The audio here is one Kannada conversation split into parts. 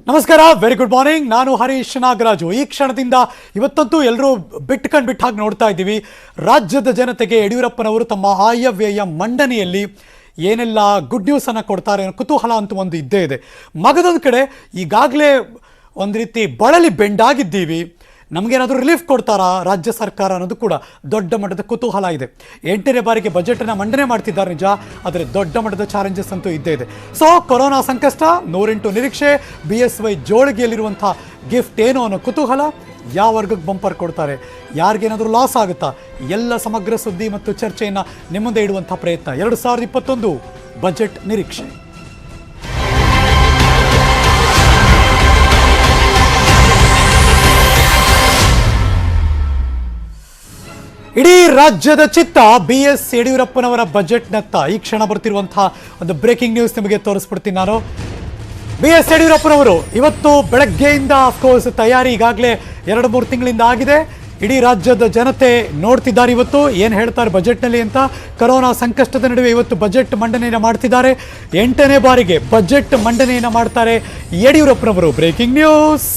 ನಮಸ್ಕಾರ, ವೆರಿ ಗುಡ್ ಮಾರ್ನಿಂಗ್. ನಾನು ಹರೀಶ್ ನಾಗರಾಜು. ಈ ಕ್ಷಣದಿಂದ ಇವತ್ತಂತೂ ಎಲ್ಲರೂ ಬಿಟ್ಟು ಹಾಗೆ ನೋಡ್ತಾ ಇದ್ದೀವಿ. ರಾಜ್ಯದ ಜನತೆಗೆ ಯಡಿಯೂರಪ್ಪನವರು ತಮ್ಮ ಆಯವ್ಯಯ ಮಂಡನೆಯಲ್ಲಿ ಏನೆಲ್ಲ ಗುಡ್ ನ್ಯೂಸನ್ನು ಕೊಡ್ತಾರೆ ಅನ್ನೋ ಕುತೂಹಲ ಅಂತೂ ಒಂದು ಇದ್ದೇ ಇದೆ. ಮಗದೊಂದು ಕಡೆ ಈಗಾಗಲೇ ಒಂದು ರೀತಿ ಬಳಲಿ ಬೆಂಡಾಗಿದ್ದೀವಿ. ನಮಗೇನಾದರೂ ರಿಲೀಫ್ ಕೊಡ್ತಾರಾ ರಾಜ್ಯ ಸರ್ಕಾರ ಅನ್ನೋದು ಕೂಡ ದೊಡ್ಡ ಮಟ್ಟದ ಕುತೂಹಲ ಇದೆ. 8ನೇ ಬಾರಿಗೆ ಬಜೆಟನ್ನು ಮಂಡನೆ ಮಾಡ್ತಿದ್ದಾರೆ ನಿಜ, ಆದರೆ ದೊಡ್ಡ ಮಟ್ಟದ ಚಾಲೆಂಜಸ್ ಅಂತೂ ಇದ್ದೇ ಇದೆ. ಸೊ ಕೊರೋನಾ ಸಂಕಷ್ಟ, 108 ನಿರೀಕ್ಷೆ, BSY ಜೋಳಿಗೆಯಲ್ಲಿರುವಂಥ ಗಿಫ್ಟ್ ಏನು ಅನ್ನೋ ಕುತೂಹಲ, ಯಾವ ವರ್ಗಕ್ಕೆ ಬಂಪರ್ ಕೊಡ್ತಾರೆ, ಯಾರಿಗೇನಾದರೂ ಲಾಸ್ ಆಗುತ್ತಾ, ಎಲ್ಲ ಸಮಗ್ರ ಸುದ್ದಿ ಮತ್ತು ಚರ್ಚೆಯನ್ನು ನಿಮ್ಮ ಮುಂದೆ ಇಡುವಂಥ ಪ್ರಯತ್ನ. 2021 ಬಜೆಟ್ ನಿರೀಕ್ಷೆ. ಇಡೀ ರಾಜ್ಯದ ಚಿತ್ತ BS ಯಡಿಯೂರಪ್ಪನವರ ಬಜೆಟ್ನತ್ತ. ಈ ಕ್ಷಣ ಬರ್ತಿರುವಂತಹ ಒಂದು ಬ್ರೇಕಿಂಗ್ ನ್ಯೂಸ್ ನಿಮಗೆ ತೋರಿಸ್ಬಿಡ್ತೀನಿ ನಾನು. BS ಯಡಿಯೂರಪ್ಪನವರು ಇವತ್ತು ಬೆಳಗ್ಗೆಯಿಂದ ಅಫ್ಕೋರ್ಸ್ ತಯಾರಿ ಈಗಾಗಲೇ 2-3 ತಿಂಗಳಿಂದ ಆಗಿದೆ. ಇಡೀ ರಾಜ್ಯದ ಜನತೆ ನೋಡ್ತಿದ್ದಾರೆ ಇವತ್ತು ಏನು ಹೇಳ್ತಾರೆ ಬಜೆಟ್ನಲ್ಲಿ ಅಂತ. ಕರೋನಾ ಸಂಕಷ್ಟದ ನಡುವೆ ಇವತ್ತು ಬಜೆಟ್ ಮಂಡನೆಯನ್ನು ಮಾಡ್ತಿದ್ದಾರೆ. 8ನೇ ಬಾರಿಗೆ ಬಜೆಟ್ ಮಂಡನೆಯನ್ನು ಮಾಡ್ತಾರೆ ಯಡಿಯೂರಪ್ಪನವರು. Breaking news.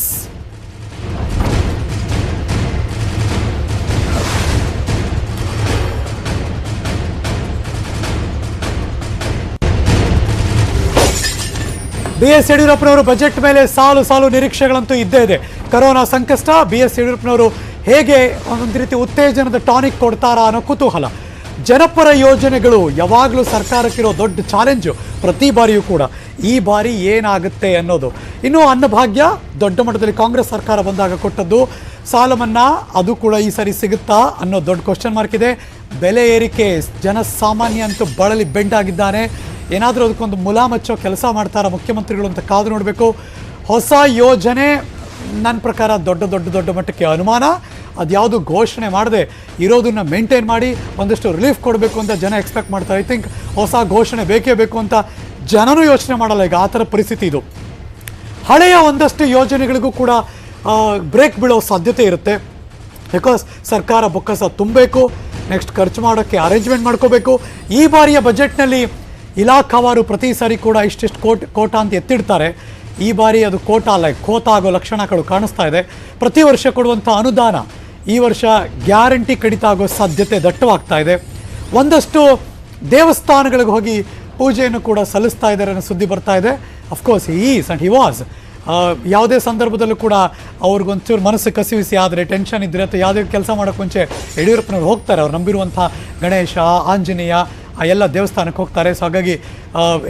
BS ಯಡಿಯೂರಪ್ಪನವರು ಬಜೆಟ್ ಮೇಲೆ ಸಾಲು ನಿರೀಕ್ಷೆಗಳಂತೂ ಇದ್ದೇ ಇದೆ. ಕರೋನಾ ಸಂಕಷ್ಟ, BS ಯಡಿಯೂರಪ್ಪನವರು ಹೇಗೆ ಒಂದು ರೀತಿ ಉತ್ತೇಜನದ ಟಾನಿಕ್ ಕೊಡ್ತಾರಾ ಅನ್ನೋ ಕುತೂಹಲ. ಜನಪರ ಯೋಜನೆಗಳು ಯಾವಾಗಲೂ ಸರ್ಕಾರಕ್ಕಿರೋ ದೊಡ್ಡ ಚಾಲೆಂಜು ಪ್ರತಿ ಬಾರಿಯೂ ಕೂಡ. ಈ ಬಾರಿ ಏನಾಗುತ್ತೆ ಅನ್ನೋದು. ಇನ್ನು ಅನ್ನಭಾಗ್ಯ ದೊಡ್ಡ ಮಟ್ಟದಲ್ಲಿ ಕಾಂಗ್ರೆಸ್ ಸರ್ಕಾರ ಬಂದಾಗ ಕೊಟ್ಟದ್ದು, ಸಾಲ ಮನ್ನಾ ಅದು ಕೂಡ ಈ ಸರಿ ಸಿಗುತ್ತಾ ಅನ್ನೋ ದೊಡ್ಡ ಕ್ವಶನ್ ಮಾರ್ಕ್ ಇದೆ. ಬೆಲೆ ಏರಿಕೆ, ಜನಸಾಮಾನ್ಯ ಅಂತೂ ಬಳಲಿ ಬೆಂಡಾಗಿದ್ದಾನೆ. ಏನಾದರೂ ಅದಕ್ಕೊಂದು ಮುಲಾಮಚ್ಚೋ ಕೆಲಸ ಮಾಡ್ತಾರಾ ಮುಖ್ಯಮಂತ್ರಿಗಳು ಅಂತ ಕಾದು ನೋಡಬೇಕು. ಹೊಸ ಯೋಜನೆ ನನ್ನ ಪ್ರಕಾರ ದೊಡ್ಡ ಮಟ್ಟಕ್ಕೆ ಅನುಮಾನ. ಅದ್ಯಾವುದು ಘೋಷಣೆ ಮಾಡದೆ ಇರೋದನ್ನು ಮೇಂಟೈನ್ ಮಾಡಿ ಒಂದಷ್ಟು ರಿಲೀಫ್ ಕೊಡಬೇಕು ಅಂತ ಜನ ಎಕ್ಸ್ಪೆಕ್ಟ್ ಮಾಡ್ತಾರೆ. ಐ ಥಿಂಕ್ ಹೊಸ ಘೋಷಣೆ ಬೇಕೇ ಬೇಕು ಅಂತ ಜನನೂ ಯೋಚನೆ ಮಾಡಲ್ಲ ಈಗ. ಆ ಥರ ಪರಿಸ್ಥಿತಿ ಇದು. ಹಳೆಯ ಒಂದಷ್ಟು ಯೋಜನೆಗಳಿಗೂ ಕೂಡ ಬ್ರೇಕ್ ಬೀಳೋ ಸಾಧ್ಯತೆ ಇರುತ್ತೆ. ಬಿಕಾಸ್ ಸರ್ಕಾರ ಬೊಕ್ಕಸ ತುಂಬಬೇಕು, ನೆಕ್ಸ್ಟ್ ಖರ್ಚು ಮಾಡೋಕ್ಕೆ ಅರೇಂಜ್ಮೆಂಟ್ ಮಾಡ್ಕೋಬೇಕು. ಈ ಬಾರಿಯ ಬಜೆಟ್ನಲ್ಲಿ ಇಲಾಖಾವಾರು ಪ್ರತಿ ಸಾರಿ ಕೂಡ ಇಷ್ಟಿಷ್ಟು ಕೋಟ ಅಂತ ಎತ್ತಿಡ್ತಾರೆ. ಈ ಬಾರಿ ಅದು ಕೋಟ ಅಲ್ಲ, ಖೋತ ಆಗೋ ಲಕ್ಷಣಗಳು ಕಾಣಿಸ್ತಾ ಇದೆ. ಪ್ರತಿ ವರ್ಷ ಕೊಡುವಂಥ ಅನುದಾನ ಈ ವರ್ಷ ಗ್ಯಾರಂಟಿ ಕಡಿತ ಆಗೋ ಸಾಧ್ಯತೆ ದಟ್ಟವಾಗ್ತಾ ಇದೆ. ಒಂದಷ್ಟು ದೇವಸ್ಥಾನಗಳಿಗೆ ಹೋಗಿ ಪೂಜೆಯನ್ನು ಕೂಡ ಸಲ್ಲಿಸ್ತಾ ಇದ್ದಾರೆ ಅನ್ನೋ ಸುದ್ದಿ ಬರ್ತಾ ಇದೆ. ಅಫ್ಕೋರ್ಸ್ ಹಿ ವಾಸ್ ಯಾವುದೇ ಸಂದರ್ಭದಲ್ಲೂ ಕೂಡ ಅವ್ರಿಗೊಂಚೂರು ಮನಸ್ಸು ಕಸಿವಿಸಿ ಆದರೆ, ಟೆನ್ಷನ್ ಇದ್ದರೆ ಅಥವಾ ಯಾವುದೇ ಕೆಲಸ ಮಾಡೋಕ್ಕೆ ಮುಂಚೆ ಯಡಿಯೂರಪ್ಪನವ್ರು ಹೋಗ್ತಾರೆ. ಅವ್ರು ನಂಬಿರುವಂಥ ಗಣೇಶ, ಆಂಜನೇಯ ಆ ಎಲ್ಲ ದೇವಸ್ಥಾನಕ್ಕೆ ಹೋಗ್ತಾರೆ. ಸೊ ಹಾಗಾಗಿ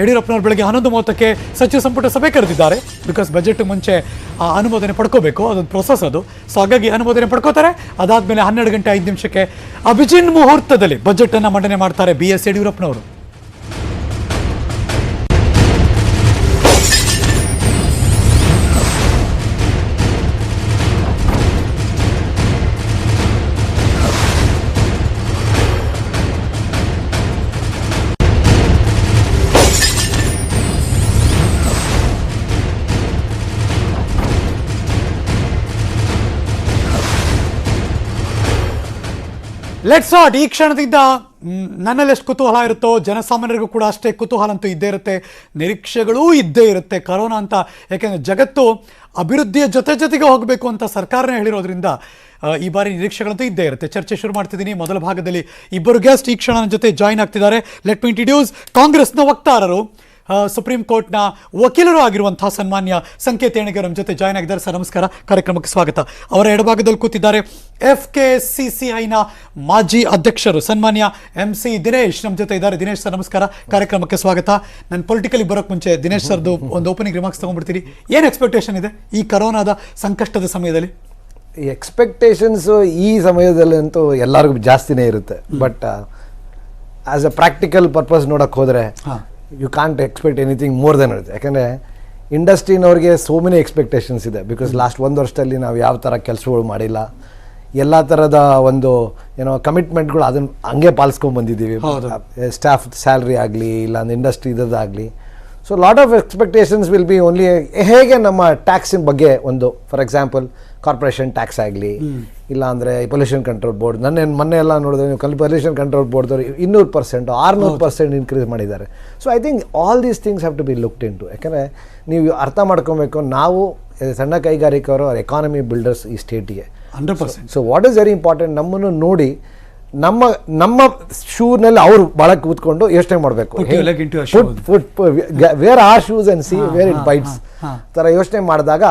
ಯಡಿಯೂರಪ್ಪನವ್ರು ಬೆಳಗ್ಗೆ 11:30ಕ್ಕೆ ಸಚಿವ ಸಂಪುಟ ಸಭೆ ಕರೆದಿದ್ದಾರೆ. ಬಿಕಾಸ್ ಬಜೆಟ್ ಮುಂಚೆ ಅನುಮೋದನೆ ಪಡ್ಕೋಬೇಕು, ಅದೊಂದು ಪ್ರೊಸೆಸ್ ಅದು. ಸೊ ಹಾಗಾಗಿ ಅನುಮೋದನೆ ಪಡ್ಕೋತಾರೆ. ಅದಾದಮೇಲೆ 12:05 ಅಭಿಜಿನ್ ಮುಹೂರ್ತದಲ್ಲಿ ಬಜೆಟನ್ನು ಮಂಡನೆ ಮಾಡ್ತಾರೆ BS ಯಡಿಯೂರಪ್ಪನವರು. Let's start. ಈ ಕ್ಷಣದಿಂದ ನನ್ನಲ್ಲಿ ಎಷ್ಟು ಕುತೂಹಲ ಇರುತ್ತೋ ಜನಸಾಮಾನ್ಯರಿಗೂ ಕೂಡ ಅಷ್ಟೇ ಕುತೂಹಲ ಅಂತೂ ಇದ್ದೇ ಇರುತ್ತೆ, ನಿರೀಕ್ಷೆಗಳೂ ಇದ್ದೇ ಇರುತ್ತೆ. ಕರೋನಾ ಅಂತ, ಯಾಕೆಂದರೆ ಜಗತ್ತು ಅಭಿವೃದ್ಧಿಯ ಜೊತೆಗೆ ಹೋಗಬೇಕು ಅಂತ ಸರ್ಕಾರನೇ ಹೇಳಿರೋದ್ರಿಂದ ಈ ಬಾರಿ ನಿರೀಕ್ಷೆಗಳಂತೂ ಇದ್ದೇ ಇರುತ್ತೆ. ಚರ್ಚೆ ಶುರು ಮಾಡ್ತಿದ್ದೀನಿ. ಮೊದಲ ಭಾಗದಲ್ಲಿ ಇಬ್ಬರು ಗೆಸ್ಟ್ ಈ ಕ್ಷಣ ನನ್ನ ಜೊತೆ ಜಾಯ್ನ್ ಆಗ್ತಿದ್ದಾರೆ. ಲೆಟ್ ಮಿ ಇಂಟ್ರೊಡ್ಯೂಸ್ ಕಾಂಗ್ರೆಸ್ನ ವಕ್ತಾರರು, ಸುಪ್ರೀಂ ಕೋರ್ಟ್ನ ವಕೀಲರು ಆಗಿರುವಂತಹ ಸನ್ಮಾನ್ಯ ಸಂಕೇತ್ ಏಣಿಗೆ ನಮ್ಮ ಜೊತೆ ಜಾಯ್ನ್ ಆಗಿದ್ದಾರೆ. ಸರ್ ನಮಸ್ಕಾರ, ಕಾರ್ಯಕ್ರಮಕ್ಕೆ ಸ್ವಾಗತ. ಅವರ ಎಡಭಾಗದಲ್ಲಿ ಕೂತಿದ್ದಾರೆ FKCCIನ ಮಾಜಿ ಅಧ್ಯಕ್ಷರು ಸನ್ಮಾನ್ಯ MC ದಿನೇಶ್ ನಮ್ಮ ಜೊತೆ ಇದ್ದಾರೆ. ದಿನೇಶ್ ಸರ್ ನಮಸ್ಕಾರ, ಕಾರ್ಯಕ್ರಮಕ್ಕೆ ಸ್ವಾಗತ. ನಾನು ಪೊಲಿಟಿಕಲಿ ಬರೋಕ್ಕೆ ಮುಂಚೆ ದಿನೇಶ್ ಸರ್ದು ಒಂದು ಓಪನಿಂಗ್ ರಿಮಾರ್ಕ್ಸ್ ತೊಗೊಂಡ್ಬಿಡ್ತೀರಿ. ಏನು ಎಕ್ಸ್ಪೆಕ್ಟೇಷನ್ ಇದೆ ಈ ಕರೋನಾದ ಸಂಕಷ್ಟದ ಸಮಯದಲ್ಲಿ? ಎಕ್ಸ್ಪೆಕ್ಟೇಷನ್ಸು ಈ ಸಮಯದಲ್ಲಂತೂ ಎಲ್ಲರಿಗೂ ಜಾಸ್ತಿನೇ ಇರುತ್ತೆ. But as a practical purpose ನೋಡೋಕ್ಕೆ ಹೋದರೆ you can't expect anything more than ಇರುತ್ತೆ. ಯಾಕಂದರೆ ಇಂಡಸ್ಟ್ರಿನವ್ರಿಗೆ ಸೋ ಮೆನಿ ಎಕ್ಸ್ಪೆಕ್ಟೇಷನ್ಸ್ ಇದೆ. ಬಿಕಾಸ್ ಲಾಸ್ಟ್ 1 ವರ್ಷದಲ್ಲಿ ನಾವು ಯಾವ ಥರ ಕೆಲಸಗಳು ಮಾಡಿಲ್ಲ, ಎಲ್ಲ ಥರದ ಒಂದು ಕಮಿಟ್ಮೆಂಟ್ಗಳು ಅದನ್ನು ಹಂಗೆ ಪಾಲಿಸ್ಕೊಂಡು ಬಂದಿದ್ದೀವಿ. ಸ್ಟಾಫ್ ಸ್ಯಾಲ್ರಿ ಆಗಲಿ, ಇಲ್ಲ ಒಂದು ಇಂಡಸ್ಟ್ರಿ ಇದಾಗಲಿ. So lot of expectations will be only ಹೇಗೆ ನಮ್ಮ ಟ್ಯಾಕ್ಸಿನ ಬಗ್ಗೆ ಒಂದು, ಫಾರ್ ಎಕ್ಸಾಂಪಲ್ ಕಾರ್ಪೊರೇಷನ್ ಟ್ಯಾಕ್ಸ್ ಆಗಲಿ, ಇಲ್ಲ ಅಂದರೆ ಪೊಲ್ಯೂಷನ್ ಕಂಟ್ರೋಲ್ ಬೋರ್ಡ್ ಮೊನ್ನೆ ಎಲ್ಲ ನೋಡಿದ್ರೆ ನೀವು ಪೊಲ್ಯೂಷನ್ ಕಂಟ್ರೋಲ್ ಬೋರ್ಡ್ದವ್ರು 200% 600% ಇನ್ಕ್ರೀಸ್ ಮಾಡಿದ್ದಾರೆ. So I think all these things have to be looked into. ಯಾಕಂದರೆ ನೀವು ಅರ್ಥ ಮಾಡ್ಕೊಬೇಕು, ನಾವು ಸಣ್ಣ ಕೈಗಾರಿಕೆಯವರು ಎಕಾನಮಿ ಬಿಲ್ಡರ್ಸ್ ಈ ಸ್ಟೇಟಿಗೆ 100%. So what is very important, ನಮ್ಮನ್ನು ನೋಡಿ ನಮ್ಮ ಶೂನಲ್ಲಿ ಅವರು ಭಾಳ ಕೂತ್ಕೊಂಡು ಯೋಚನೆ ಮಾಡಬೇಕು, where are shoes and see where it bites ಥರ ಯೋಚನೆ ಮಾಡಿದಾಗ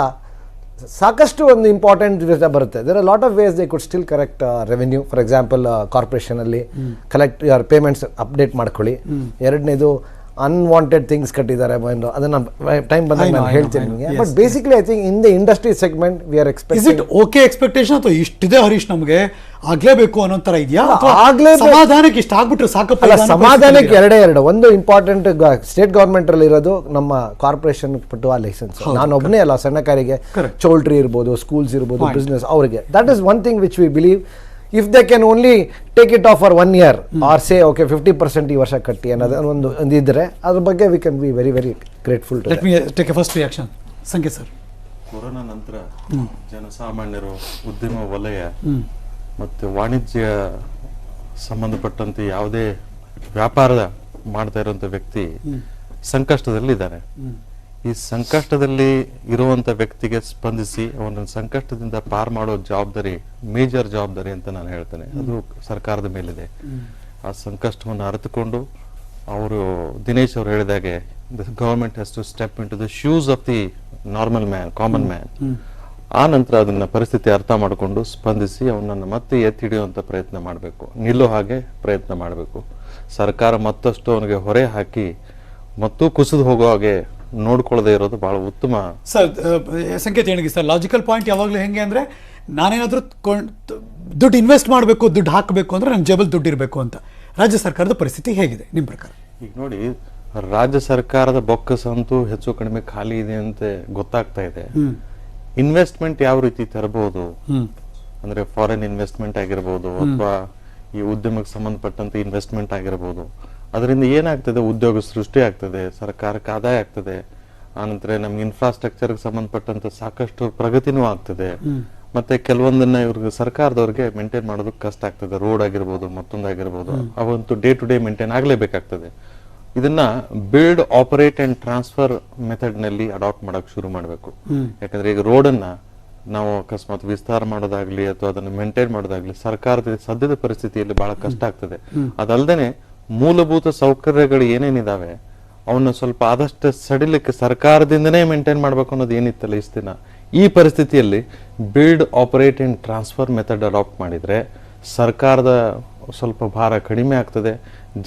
ಸಾಕಷ್ಟು ಒಂದು ಇಂಪಾರ್ಟೆಂಟ್ ವಿಷಯ ಬರುತ್ತೆ. There are lot of ways they could still correct revenue. For example ಕಾರ್ಪೊರೇಷನಲ್ಲಿ ಕಲೆಕ್ಟ್ ಯುವರ್ ಪೇಮೆಂಟ್ಸ್ ಅಪ್ಡೇಟ್ ಮಾಡ್ಕೊಳ್ಳಿ. ಎರಡನೇದು ಅನ್ವಾಂಟೆಡ್ ಥಿಂಗ್ಸ್ ಕಟ್ಟಿದ್ದಾರೆ, ಅದನ್ನ ಟೈಮ್ ಬಂದಾಗ ನಾನು ಹೇಳ್ತೀನಿ ನಿಮಗೆ. But basically I think in the industry segment we are expecting okay expectation ಅಥವಾ ಇಷ್ಟಿದೆ ಹರೀಶ್ ನಮಗೆ ಆಗ್ಲೇಬೇಕು ಅನ್ನೋ ತರ ಇದೆಯಾ? ಸಮಾಧಾನಕ್ಕೆ ಇಷ್ಟ ಆಗ್ಬಿಟ್ರೆ ಸಾಕಪ್ಪ. ಸಮಾಧಾನಕ್ಕೆ ಎರಡು. ಒಂದು ಇಂಪಾರ್ಟೆಂಟ್ ಸ್ಟೇಟ್ ಗವರ್ಮೆಂಟ್ ಅಲ್ಲಿ ಇರೋದು ನಮ್ಮ ಕಾರ್ಪೊರೇಷನ್ ಪಟ್ಟು ಆ ಲೈಸೆನ್ಸ್. ನಾನು ಒಬ್ಬನೇ ಅಲ್ಲ, ಸಣ್ಣ ಕಾರಿಗೆ ಚೌಲ್ಟ್ರಿ ಇರ್ಬೋದು, ಸ್ಕೂಲ್ಸ್ ಇರ್ಬೋದು, ಬಿಸ್ನೆಸ್, ಅವರಿಗೆ that is one thing which we believe. If they can only take it off for 1 year or say okay 50% ಈ ವರ್ಷ ಕಟ್ಟಿ ಅನ್ನೋದು ಒಂದು ಇದ್ರೆ ಅದ್ರ ಬಗ್ಗೆ we can be very very grateful to. Let me take a first reaction. Sanket sir, corona ನಂತರ ಜನಸಾಮಾನ್ಯರು, ಉದ್ಯಮ ವಲಯ ಮತ್ತು ವಾಣಿಜ್ಯ ಸಂಬಂಧಪಟ್ಟಂತೆ ಯಾವುದೇ ವ್ಯಾಪಾರ ಮಾಡ್ತಾ ಇರುವಂತ ವ್ಯಕ್ತಿ ಸಂಕಷ್ಟದಲ್ಲಿದ್ದಾರೆ. ಈ ಸಂಕಷ್ಟದಲ್ಲಿ ಇರುವಂತ ವ್ಯಕ್ತಿಗೆ ಸ್ಪಂದಿಸಿ ಅವನ ಸಂಕಷ್ಟದಿಂದ ಪಾರ್ ಮಾಡೋ ಜವಾಬ್ದಾರಿ, ಮೇಜರ್ ಜವಾಬ್ದಾರಿ ಅಂತ ನಾನು ಹೇಳ್ತೇನೆ, ಅದು ಸರ್ಕಾರದ ಮೇಲಿದೆ. ಆ ಸಂಕಷ್ಟವನ್ನು ಅರಿತುಕೊಂಡು ಅವರು ದಿನೇಶ್ ಅವರು ಹೇಳಿದಾಗೆ the government has to step into the shoes of the normal man, common man. ಆ ನಂತರ ಅದನ್ನ ಪರಿಸ್ಥಿತಿ ಅರ್ಥ ಮಾಡಿಕೊಂಡು ಸ್ಪಂದಿಸಿ ಅವನನ್ನು ಮತ್ತೆ ಎತ್ತಿ ಹಿಡಿಯುವಂತ ಪ್ರಯತ್ನ ಮಾಡಬೇಕು, ನಿಲ್ಲೋ ಹಾಗೆ ಪ್ರಯತ್ನ ಮಾಡಬೇಕು. ಸರ್ಕಾರ ಮತ್ತಷ್ಟು ಅವನಿಗೆ ಹೊರೆ ಹಾಕಿ ಮತ್ತು ಕುಸಿದು ಹೋಗೋ ಹಾಗೆ ನೋಡ್ಕೊಳ್ಳದೆ ಇರೋದು ಬಹಳ ಉತ್ತಮ. ಸರ್ ಸಂಕೇತ್ ಹೇಳಿಗೆ ಸರ್, ಲಾಜಿಕಲ್ ಪಾಯಿಂಟ್ ಯಾವಾಗಲೂ ಹೆಂಗೆ ಅಂದರೆ ನಾನೇನಾದರೂ ದುಡ್ಡು ಇನ್ವೆಸ್ಟ್ ಮಾಡಬೇಕು, ದುಡ್ಡು ಹಾಕಬೇಕು ಅಂದರೆ ನನ್ನ ಜೇಬಲ್ ದುಡ್ಡು ಇರಬೇಕು ಅಂತ. ರಾಜ್ಯ ಸರ್ಕಾರದ ಪರಿಸ್ಥಿತಿ ಹೇಗಿದೆ ನಿಮ್ಮ ಪ್ರಕಾರ? ಈಗ ನೋಡಿ, ರಾಜ್ಯ ಸರ್ಕಾರದ ಬೊಕ್ಕಸ ಅಂತೂ ಹೆಚ್ಚು ಕಡಿಮೆ ಖಾಲಿ ಇದೆ ಅಂತ ಗೊತ್ತಾಗ್ತಾ ಇದೆ. ಇನ್ವೆಸ್ಟ್ಮೆಂಟ್ ಯಾವ ರೀತಿ ತರಬಹುದು ಅಂದ್ರೆ ಫಾರಿನ್ ಇನ್ವೆಸ್ಟ್ಮೆಂಟ್ ಆಗಿರ್ಬೋದು ಅಥವಾ ಈ ಉದ್ಯಮಕ್ಕೆ ಸಂಬಂಧಪಟ್ಟಂತ ಇನ್ವೆಸ್ಟ್ಮೆಂಟ್ ಆಗಿರ್ಬೋದು, ಅದರಿಂದ ಏನಾಗ್ತದೆ, ಉದ್ಯೋಗ ಸೃಷ್ಟಿ ಆಗ್ತದೆ, ಸರ್ಕಾರಕ್ಕೆ ಆದಾಯ ಆಗ್ತದೆ, ಆನಂತರ ನಮ್ಗೆ ಇನ್ಫ್ರಾಸ್ಟ್ರಕ್ಚರ್ಗೆ ಸಂಬಂಧಪಟ್ಟಂತ ಸಾಕಷ್ಟು ಪ್ರಗತಿನೂ ಆಗ್ತದೆ. ಮತ್ತೆ ಕೆಲವೊಂದನ್ನ ಇವ್ರಿಗೆ ಸರ್ಕಾರದವ್ರಿಗೆ ಮೇಂಟೈನ್ ಮಾಡೋದಕ್ಕೆ ಕಷ್ಟ ಆಗ್ತದೆ, ರೋಡ್ ಆಗಿರ್ಬೋದು, ಮತ್ತೊಂದಾಗಿರ್ಬೋದು, ಅವಂತೂ ಡೇ ಟು ಡೇ ಮೇಂಟೈನ್ ಆಗ್ಲೇಬೇಕಾಗ್ತದೆ. ಇದನ್ನ build, operate and transfer method ನಲ್ಲಿ ಅಡಾಪ್ಟ್ ಮಾಡಕ್ ಶುರು ಮಾಡಬೇಕು. ಯಾಕಂದ್ರೆ ಈಗ ರೋಡನ್ನ ನಾವು ಅಕಸ್ಮಾತ್ ವಿಸ್ತಾರ ಮಾಡೋದಾಗ್ಲಿ ಅಥವಾ ಅದನ್ನು ಮೇಂಟೈನ್ ಮಾಡೋದಾಗ್ಲಿ ಸರ್ಕಾರದ ಸದ್ಯದ ಪರಿಸ್ಥಿತಿಯಲ್ಲಿ ಬಹಳ ಕಷ್ಟ ಆಗ್ತದೆ. ಅದಲ್ದೇನೆ ಮೂಲಭೂತ ಸೌಕರ್ಯಗಳು ಏನೇನಿದಾವೆ ಅವನ್ನ ಸ್ವಲ್ಪ ಆದಷ್ಟು ಸಡಿಲಿಕ್ಕೆ ಸರ್ಕಾರದಿಂದನೇ ಮೇಂಟೈನ್ ಮಾಡ್ಬೇಕು ಅನ್ನೋದು ಏನಿತ್ತಲ್ಲ ಇಷ್ಟ ದಿನ, ಈ ಪರಿಸ್ಥಿತಿಯಲ್ಲಿ build, operate and transfer method adopt ಮಾಡಿದ್ರೆ ಸರ್ಕಾರದ ಸ್ವಲ್ಪ ಭಾರ ಕಡಿಮೆ ಆಗ್ತದೆ.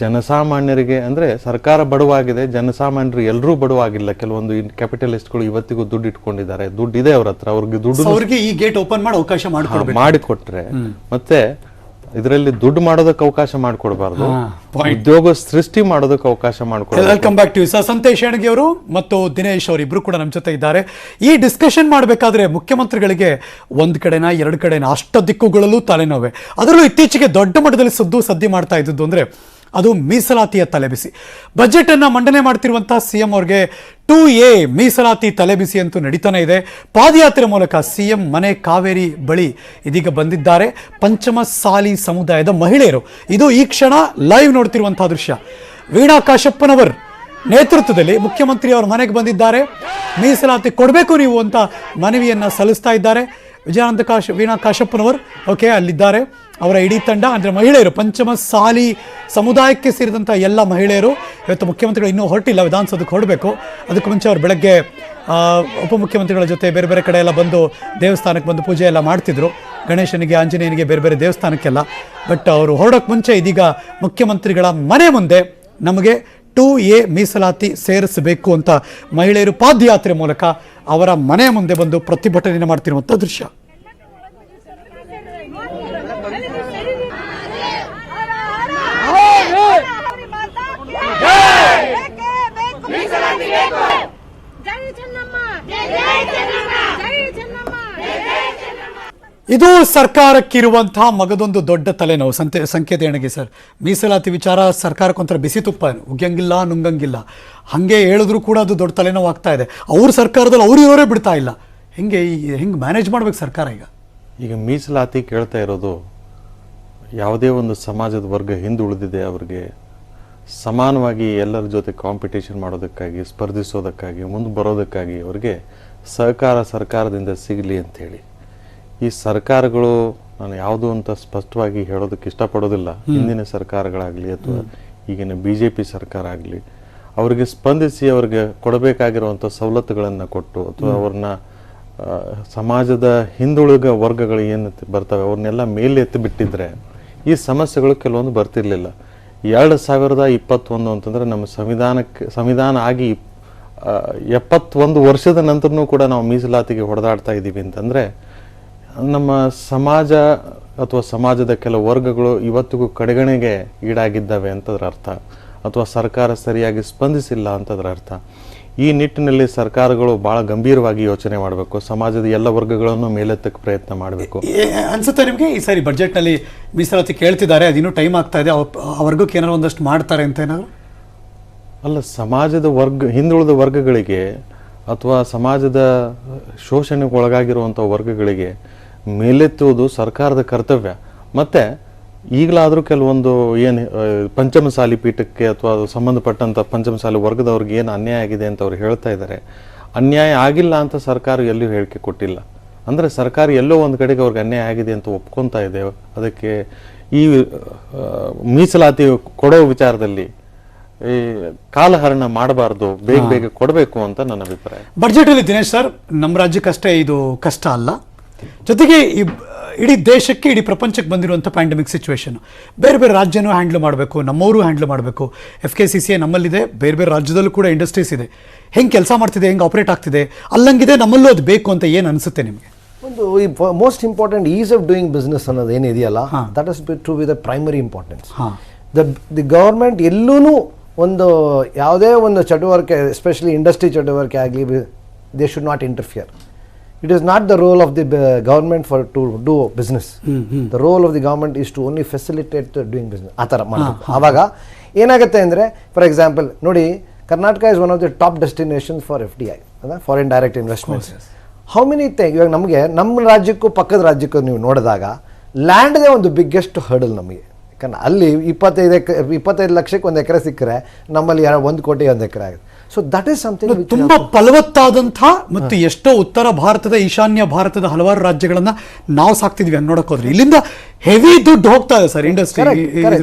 ಜನಸಾಮಾನ್ಯರಿಗೆ ಅಂದ್ರೆ ಸರ್ಕಾರ ಬಡವಾಗಿದೆ, ಜನಸಾಮಾನ್ಯರು ಎಲ್ಲರೂ ಬಡವಾಗಿಲ್ಲ. ಕೆಲವೊಂದು ಕ್ಯಾಪಿಟಲಿಸ್ಟ್ಗಳು ಇವತ್ತಿಗೂ ದುಡ್ಡು ಇಟ್ಕೊಂಡಿದ್ದಾರೆ, ದುಡ್ಡು ಇದೆ ಅವ್ರ ಹತ್ರ, ಅವ್ರಿಗೆ ಈ ಗೇಟ್ ಓಪನ್ ಮಾಡಿ ಅವಕಾಶ ಮಾಡಿಕೊಟ್ರೆ ಮತ್ತೆ ಇದರಲ್ಲಿ ದುಡ್ಡು ಮಾಡೋದಕ್ಕೆ ಅವಕಾಶ ಮಾಡಿಕೊಡ್ಬಾರ್ದು, ಉದ್ಯೋಗ ಸೃಷ್ಟಿ ಮಾಡೋದಕ್ಕೆ ಅವಕಾಶ ಮಾಡಿಕೊಡ್ಬೇಕು. Welcome back to you sir. Santesh ಹೆಣಗಿ ಅವರು ಮತ್ತು ದಿನೇಶ್ ಅವರು ಇಬ್ರು ಕೂಡ ನಮ್ಮ ಜೊತೆ ಇದ್ದಾರೆ. ಈ ಡಿಸ್ಕಷನ್ ಮಾಡಬೇಕಾದ್ರೆ ಮುಖ್ಯಮಂತ್ರಿಗಳಿಗೆ ಒಂದು ಕಡೆನಾ ಎರಡು ಕಡೆನಾ ಅಷ್ಟ ದಿಕ್ಕುಗಳಲ್ಲೂ ತಲೆನೋವೆ. ಅದರಲ್ಲೂ ಇತ್ತೀಚೆಗೆ ದೊಡ್ಡ ಮಟ್ಟದಲ್ಲಿ ಸದ್ದಿ ಮಾಡ್ತಾ ಇದ್ದದ್ದು ಅಂದರೆ ಅದು ಮೀಸಲಾತಿಯ ತಲೆಬಿಸಿ. ಬಜೆಟ್ ಅನ್ನ ಮಂಡನೆ ಮಾಡ್ತಿರುವಂತಹ ಸಿಎಂ ಅವ್ರಿಗೆ 2A ಮೀಸಲಾತಿ ತಲೆಬಿಸಿ ಅಂತೂ ನಡೀತಾನೆ ಇದೆ. ಪಾದಯಾತ್ರೆ ಮೂಲಕ ಸಿಎಂ ಮನೆ ಕಾವೇರಿ ಬಳಿ ಇದೀಗ ಬಂದಿದ್ದಾರೆ ಪಂಚಮಸಾಲಿ ಸಮುದಾಯದ ಮಹಿಳೆಯರು. ಇದು ಈ ಕ್ಷಣ ಲೈವ್ ನೋಡ್ತಿರುವಂತಹ ದೃಶ್ಯ. ವೀಣಾ ಕಾಶಪ್ಪನವರ್ ನೇತೃತ್ವದಲ್ಲಿ ಮುಖ್ಯಮಂತ್ರಿ ಅವರ ಮನೆಗೆ ಬಂದಿದ್ದಾರೆ. ಮೀಸಲಾತಿ ಕೊಡಬೇಕು ನೀವು ಅಂತ ಮನವಿಯನ್ನ ಸಲ್ಲಿಸ್ತಾ ಇದ್ದಾರೆ. ವೀಣಾ ಕಾಶಪ್ಪನವರ್ ಓಕೆ ಅಲ್ಲಿದ್ದಾರೆ. ಅವರ ಇಡೀ ತಂಡ ಅಂದರೆ ಮಹಿಳೆಯರು, ಪಂಚಮಸಾಲಿ ಸಮುದಾಯಕ್ಕೆ ಸೇರಿದಂಥ ಎಲ್ಲ ಮಹಿಳೆಯರು ಇವತ್ತು ಮುಖ್ಯಮಂತ್ರಿಗಳು ಇನ್ನೂ ಹೊರಟಿಲ್ಲ, ವಿಧಾನಸೌಧಕ್ಕೆ ಹೊರಡಬೇಕು. ಅದಕ್ಕೆ ಮುಂಚೆ ಅವರು ಬೆಳಗ್ಗೆ ಉಪಮುಖ್ಯಮಂತ್ರಿಗಳ ಜೊತೆ ಬೇರೆ ಬೇರೆ ಕಡೆ ಎಲ್ಲ ಬಂದು ದೇವಸ್ಥಾನಕ್ಕೆ ಬಂದು ಪೂಜೆ ಎಲ್ಲ ಮಾಡ್ತಿದ್ರು, ಗಣೇಶನಿಗೆ, ಆಂಜನೇಯನಿಗೆ, ಬೇರೆ ಬೇರೆ ದೇವಸ್ಥಾನಕ್ಕೆಲ್ಲ. ಬಟ್ ಅವರು ಹೊರಡೋಕ್ಕೆ ಮುಂಚೆ ಇದೀಗ ಮುಖ್ಯಮಂತ್ರಿಗಳ ಮನೆ ಮುಂದೆ ನಮಗೆ 2A ಮೀಸಲಾತಿ ಸೇರಿಸಬೇಕು ಅಂತ ಮಹಿಳೆಯರು ಪಾದಯಾತ್ರೆ ಮೂಲಕ ಅವರ ಮನೆ ಮುಂದೆ ಬಂದು ಪ್ರತಿಭಟನೆ ಮಾಡ್ತಿರುವಂಥ ದೃಶ್ಯ. ಇದು ಸರ್ಕಾರಕ್ಕಿರುವಂತಹ ಮಗದೊಂದು ದೊಡ್ಡ ತಲೆನೋವು. ಸಂಕೇತ ಹೆಣಗಿ ಸರ್, ಮೀಸಲಾತಿ ವಿಚಾರ ಸರ್ಕಾರಕ್ಕೊಂಥರ ಬಿಸಿ ತುಪ್ಪ, ಉಗ್ಗಂಗಿಲ್ಲ ನುಂಗಂಗಿಲ್ಲ. ಹಾಗೆ ಹೇಳಿದ್ರು ಕೂಡ ಅದು ದೊಡ್ಡ ತಲೆನೋವು ಆಗ್ತಾ ಇದೆ. ಅವ್ರ ಸರ್ಕಾರದಲ್ಲಿ ಅವ್ರು ಇರೋರೇ ಬಿಡ್ತಾ ಇಲ್ಲ. ಹೆಂಗೆ ಮ್ಯಾನೇಜ್ ಮಾಡ್ಬೇಕು ಸರ್ಕಾರ ಈಗ? ಈಗ ಮೀಸಲಾತಿ ಕೇಳ್ತಾ ಇರೋದು ಯಾವುದೇ ಒಂದು ಸಮಾಜದ ವರ್ಗ ಹಿಂದುಳಿದಿದೆ ಅವ್ರಿಗೆ ಸಮಾನವಾಗಿ ಎಲ್ಲರ ಜೊತೆ ಕಾಂಪಿಟೇಷನ್ ಮಾಡೋದಕ್ಕಾಗಿ, ಸ್ಪರ್ಧಿಸೋದಕ್ಕಾಗಿ, ಮುಂದೆ ಬರೋದಕ್ಕಾಗಿ ಅವ್ರಿಗೆ ಸರ್ಕಾರದಿಂದ ಸಿಗಲಿ ಅಂಥೇಳಿ. ಈ ಸರ್ಕಾರಗಳು, ನಾನು ಯಾವುದು ಅಂತ ಸ್ಪಷ್ಟವಾಗಿ ಹೇಳೋದಕ್ಕೆ ಇಷ್ಟಪಡೋದಿಲ್ಲ, ಹಿಂದಿನ ಸರ್ಕಾರಗಳಾಗಲಿ ಅಥವಾ ಈಗಿನ BJP ಸರ್ಕಾರ ಆಗಲಿ, ಅವ್ರಿಗೆ ಸ್ಪಂದಿಸಿ ಅವ್ರಿಗೆ ಕೊಡಬೇಕಾಗಿರುವಂಥ ಸವಲತ್ತುಗಳನ್ನು ಕೊಟ್ಟು ಅಥವಾ ಅವ್ರನ್ನ ಸಮಾಜದ ಹಿಂದುಳಿದ ವರ್ಗಗಳು ಏನು ಬರ್ತವೆ ಅವ್ರನ್ನೆಲ್ಲ ಮೇಲೆ ಎತ್ತಿ ಬಿಟ್ಟಿದ್ರೆ ಈ ಸಮಸ್ಯೆಗಳು ಕೆಲವೊಂದು ಬರ್ತಿರ್ಲಿಲ್ಲ. 2021 ಅಂತಂದ್ರೆ ನಮ್ಮ ಸಂವಿಧಾನ ಆಗಿ 71 ವರ್ಷದ ನಂತರನೂ ಕೂಡ ನಾವು ಮೀಸಲಾತಿಗೆ ಹೊಡೆದಾಡ್ತಾ ಇದ್ದೀವಿ ಅಂತಂದ್ರೆ ನಮ್ಮ ಸಮಾಜ ಅಥವಾ ಸಮಾಜದ ಕೆಲವು ವರ್ಗಗಳು ಇವತ್ತಿಗೂ ಕಡೆಗಣೆಗೆ ಈಡಾಗಿದ್ದಾವೆ ಅಂತದ್ರ ಅರ್ಥ, ಅಥವಾ ಸರ್ಕಾರ ಸರಿಯಾಗಿ ಸ್ಪಂದಿಸಿಲ್ಲ ಅಂತದ್ರ ಅರ್ಥ. ಈ ನಿಟ್ಟಿನಲ್ಲಿ ಸರ್ಕಾರಗಳು ಬಹಳ ಗಂಭೀರವಾಗಿ ಯೋಚನೆ ಮಾಡಬೇಕು, ಸಮಾಜದ ಎಲ್ಲ ವರ್ಗಗಳನ್ನು ಮೇಲೆತ್ತಕ್ಕೆ ಪ್ರಯತ್ನ ಮಾಡಬೇಕು. ಅನ್ಸುತ್ತೆ ನಿಮಗೆ ಈ ಸಾರಿ ಬಜೆಟ್ನಲ್ಲಿ ಮೀಸಲಾತಿ ಕೇಳ್ತಿದ್ದಾರೆ, ಅದಿನ್ನೂ ಟೈಮ್ ಆಗ್ತಾ ಇದೆ, ಆ ವರ್ಗಕ್ಕೆ ಏನಾದ್ರು ಒಂದಷ್ಟು ಮಾಡ್ತಾರೆ ಅಂತ ಏನಾದ್ರು? ಅಲ್ಲ, ಸಮಾಜದ ಹಿಂದುಳಿದ ವರ್ಗಗಳಿಗೆ ಅಥವಾ ಸಮಾಜದ ಶೋಷಣೆಗೆ ಒಳಗಾಗಿರುವಂಥ ವರ್ಗಗಳಿಗೆ ಮೇಲೆತ್ತುವುದು ಸರ್ಕಾರದ ಕರ್ತವ್ಯ. ಮತ್ತೆ ಈಗಲಾದರೂ ಕೆಲವೊಂದು ಏನು ಪಂಚಮಸಾಲಿ ಪೀಠಕ್ಕೆ ಅಥವಾ ಸಂಬಂಧಪಟ್ಟಂಥ ಪಂಚಮಸಾಲಿ ವರ್ಗದವ್ರಿಗೆ ಏನು ಅನ್ಯಾಯ ಆಗಿದೆ ಅಂತ ಅವ್ರು ಹೇಳ್ತಾ ಇದ್ದಾರೆ, ಅನ್ಯಾಯ ಆಗಿಲ್ಲ ಅಂತ ಸರ್ಕಾರ ಎಲ್ಲೂ ಹೇಳಿಕೆ ಕೊಟ್ಟಿಲ್ಲ. ಅಂದರೆ ಸರ್ಕಾರ ಎಲ್ಲೋ ಒಂದು ಕಡೆಗೆ ಅವ್ರಿಗೆ ಅನ್ಯಾಯ ಆಗಿದೆ ಅಂತ ಒಪ್ಕೊತಾ ಇದೆ. ಅದಕ್ಕೆ ಈ ಮೀಸಲಾತಿ ಕೊಡೋ ವಿಚಾರದಲ್ಲಿ ಈ ಕಾಲಹರಣ ಮಾಡಬಾರ್ದು, ಬೇಗ ಕೊಡಬೇಕು ಅಂತ ನನ್ನ ಅಭಿಪ್ರಾಯ. ಬಜೆಟ್ ಅಲ್ಲಿ ದಿನೇಶ್ ಸರ್, ನಮ್ಮ ರಾಜ್ಯಕ್ಕಷ್ಟೇ ಇದು ಕಷ್ಟ ಅಲ್ಲ, ಜೊತೆಗೆ ಇಡೀ ದೇಶಕ್ಕೆ, ಇಡೀ ಪ್ರಪಂಚಕ್ಕೆ ಬಂದಿರುವಂಥ ಪ್ಯಾಂಡಮಿಕ್ ಸಿಚುವೇಶನ್ ಬೇರೆ ಬೇರೆ ರಾಜ್ಯನೂ ಹ್ಯಾಂಡ್ಲ್ ಮಾಡಬೇಕು, ನಮ್ಮವರು ಹ್ಯಾಂಡ್ಲ್ ಮಾಡಬೇಕು. FKCCI ನಮ್ಮಲ್ಲಿದೆ, ಬೇರೆ ಬೇರೆ ರಾಜ್ಯದಲ್ಲೂ ಕೂಡ ಇಂಡಸ್ಟ್ರೀಸ್ ಇದೆ. ಹೆಂಗೆ ಕೆಲಸ ಮಾಡ್ತಿದೆ, ಹೆಂಗೆ ಆಪರೇಟ್ ಆಗ್ತಿದೆ, ಅಲ್ಲಂಗಿದೆ, ನಮ್ಮಲ್ಲೂ ಅದು ಬೇಕು ಅಂತ ಏನು ಅನಿಸುತ್ತೆ ನಿಮಗೆ? ಒಂದು most important ease of doing business ಅನ್ನೋದು ಏನಿದೆಯಲ್ಲ, that is to be the primary importance. The government ಎಲ್ಲೂ ಒಂದು ಯಾವುದೇ ಒಂದು ಚಟುವಟಿಕೆ, ಎಸ್ಪೆಷಲಿ ಇಂಡಸ್ಟ್ರಿ ಚಟುವಟಿಕೆ ಆಗಲಿ, they should not interfere. It is not the role of the government to do business. The role of the government is to only facilitate the doing business. ಆ ಥರ ಮಾಡಬೇಕು. ಆವಾಗ ಏನಾಗುತ್ತೆ ಅಂದರೆ, ಫಾರ್ ಎಕ್ಸಾಂಪಲ್ ನೋಡಿ, Karnataka is one of the top destinations for FDI, foreign direct investments. How many thing, ಇವಾಗ ನಮಗೆ ನಮ್ಮ ರಾಜ್ಯಕ್ಕೂ ಪಕ್ಕದ ರಾಜ್ಯಕ್ಕೂ ನೀವು ನೋಡಿದಾಗ ಲ್ಯಾಂಡ್ದೇ ಒಂದು ಬಿಗ್ಗೆಸ್ಟ್ ಹರ್ಡಲ್ ನಮಗೆ. ಯಾಕಂದ್ರೆ ಅಲ್ಲಿ 25 ಲಕ್ಷಕ್ಕೆ ಒಂದು ಎಕರೆ ಸಿಕ್ಕರೆ ನಮ್ಮಲ್ಲಿ 1 ಕೋಟಿ 1 ಎಕರೆ ಆಗುತ್ತೆ. ಸೊ ದಟ್ ಈಸ್ ಸಮಥಿಂಗ್ ತುಂಬಾ ಫಲವತ್ತಾದಂಥ ಮತ್ತು ಎಷ್ಟೋ ಉತ್ತರ ಭಾರತದ, ಈಶಾನ್ಯ ಭಾರತದ ಹಲವಾರು ರಾಜ್ಯಗಳನ್ನ ನಾವು ಸಾಕ್ತಿದ್ವಿ ಅಂತ ನೋಡಕ್ ಹೋದ್ರೆ ಇಲ್ಲಿಂದ ಹೆವಿ ದುಡ್ಡು ಹೋಗ್ತಾ ಇದೆ ಸರ್ ಇಂಡಸ್ಟ್ರಿ.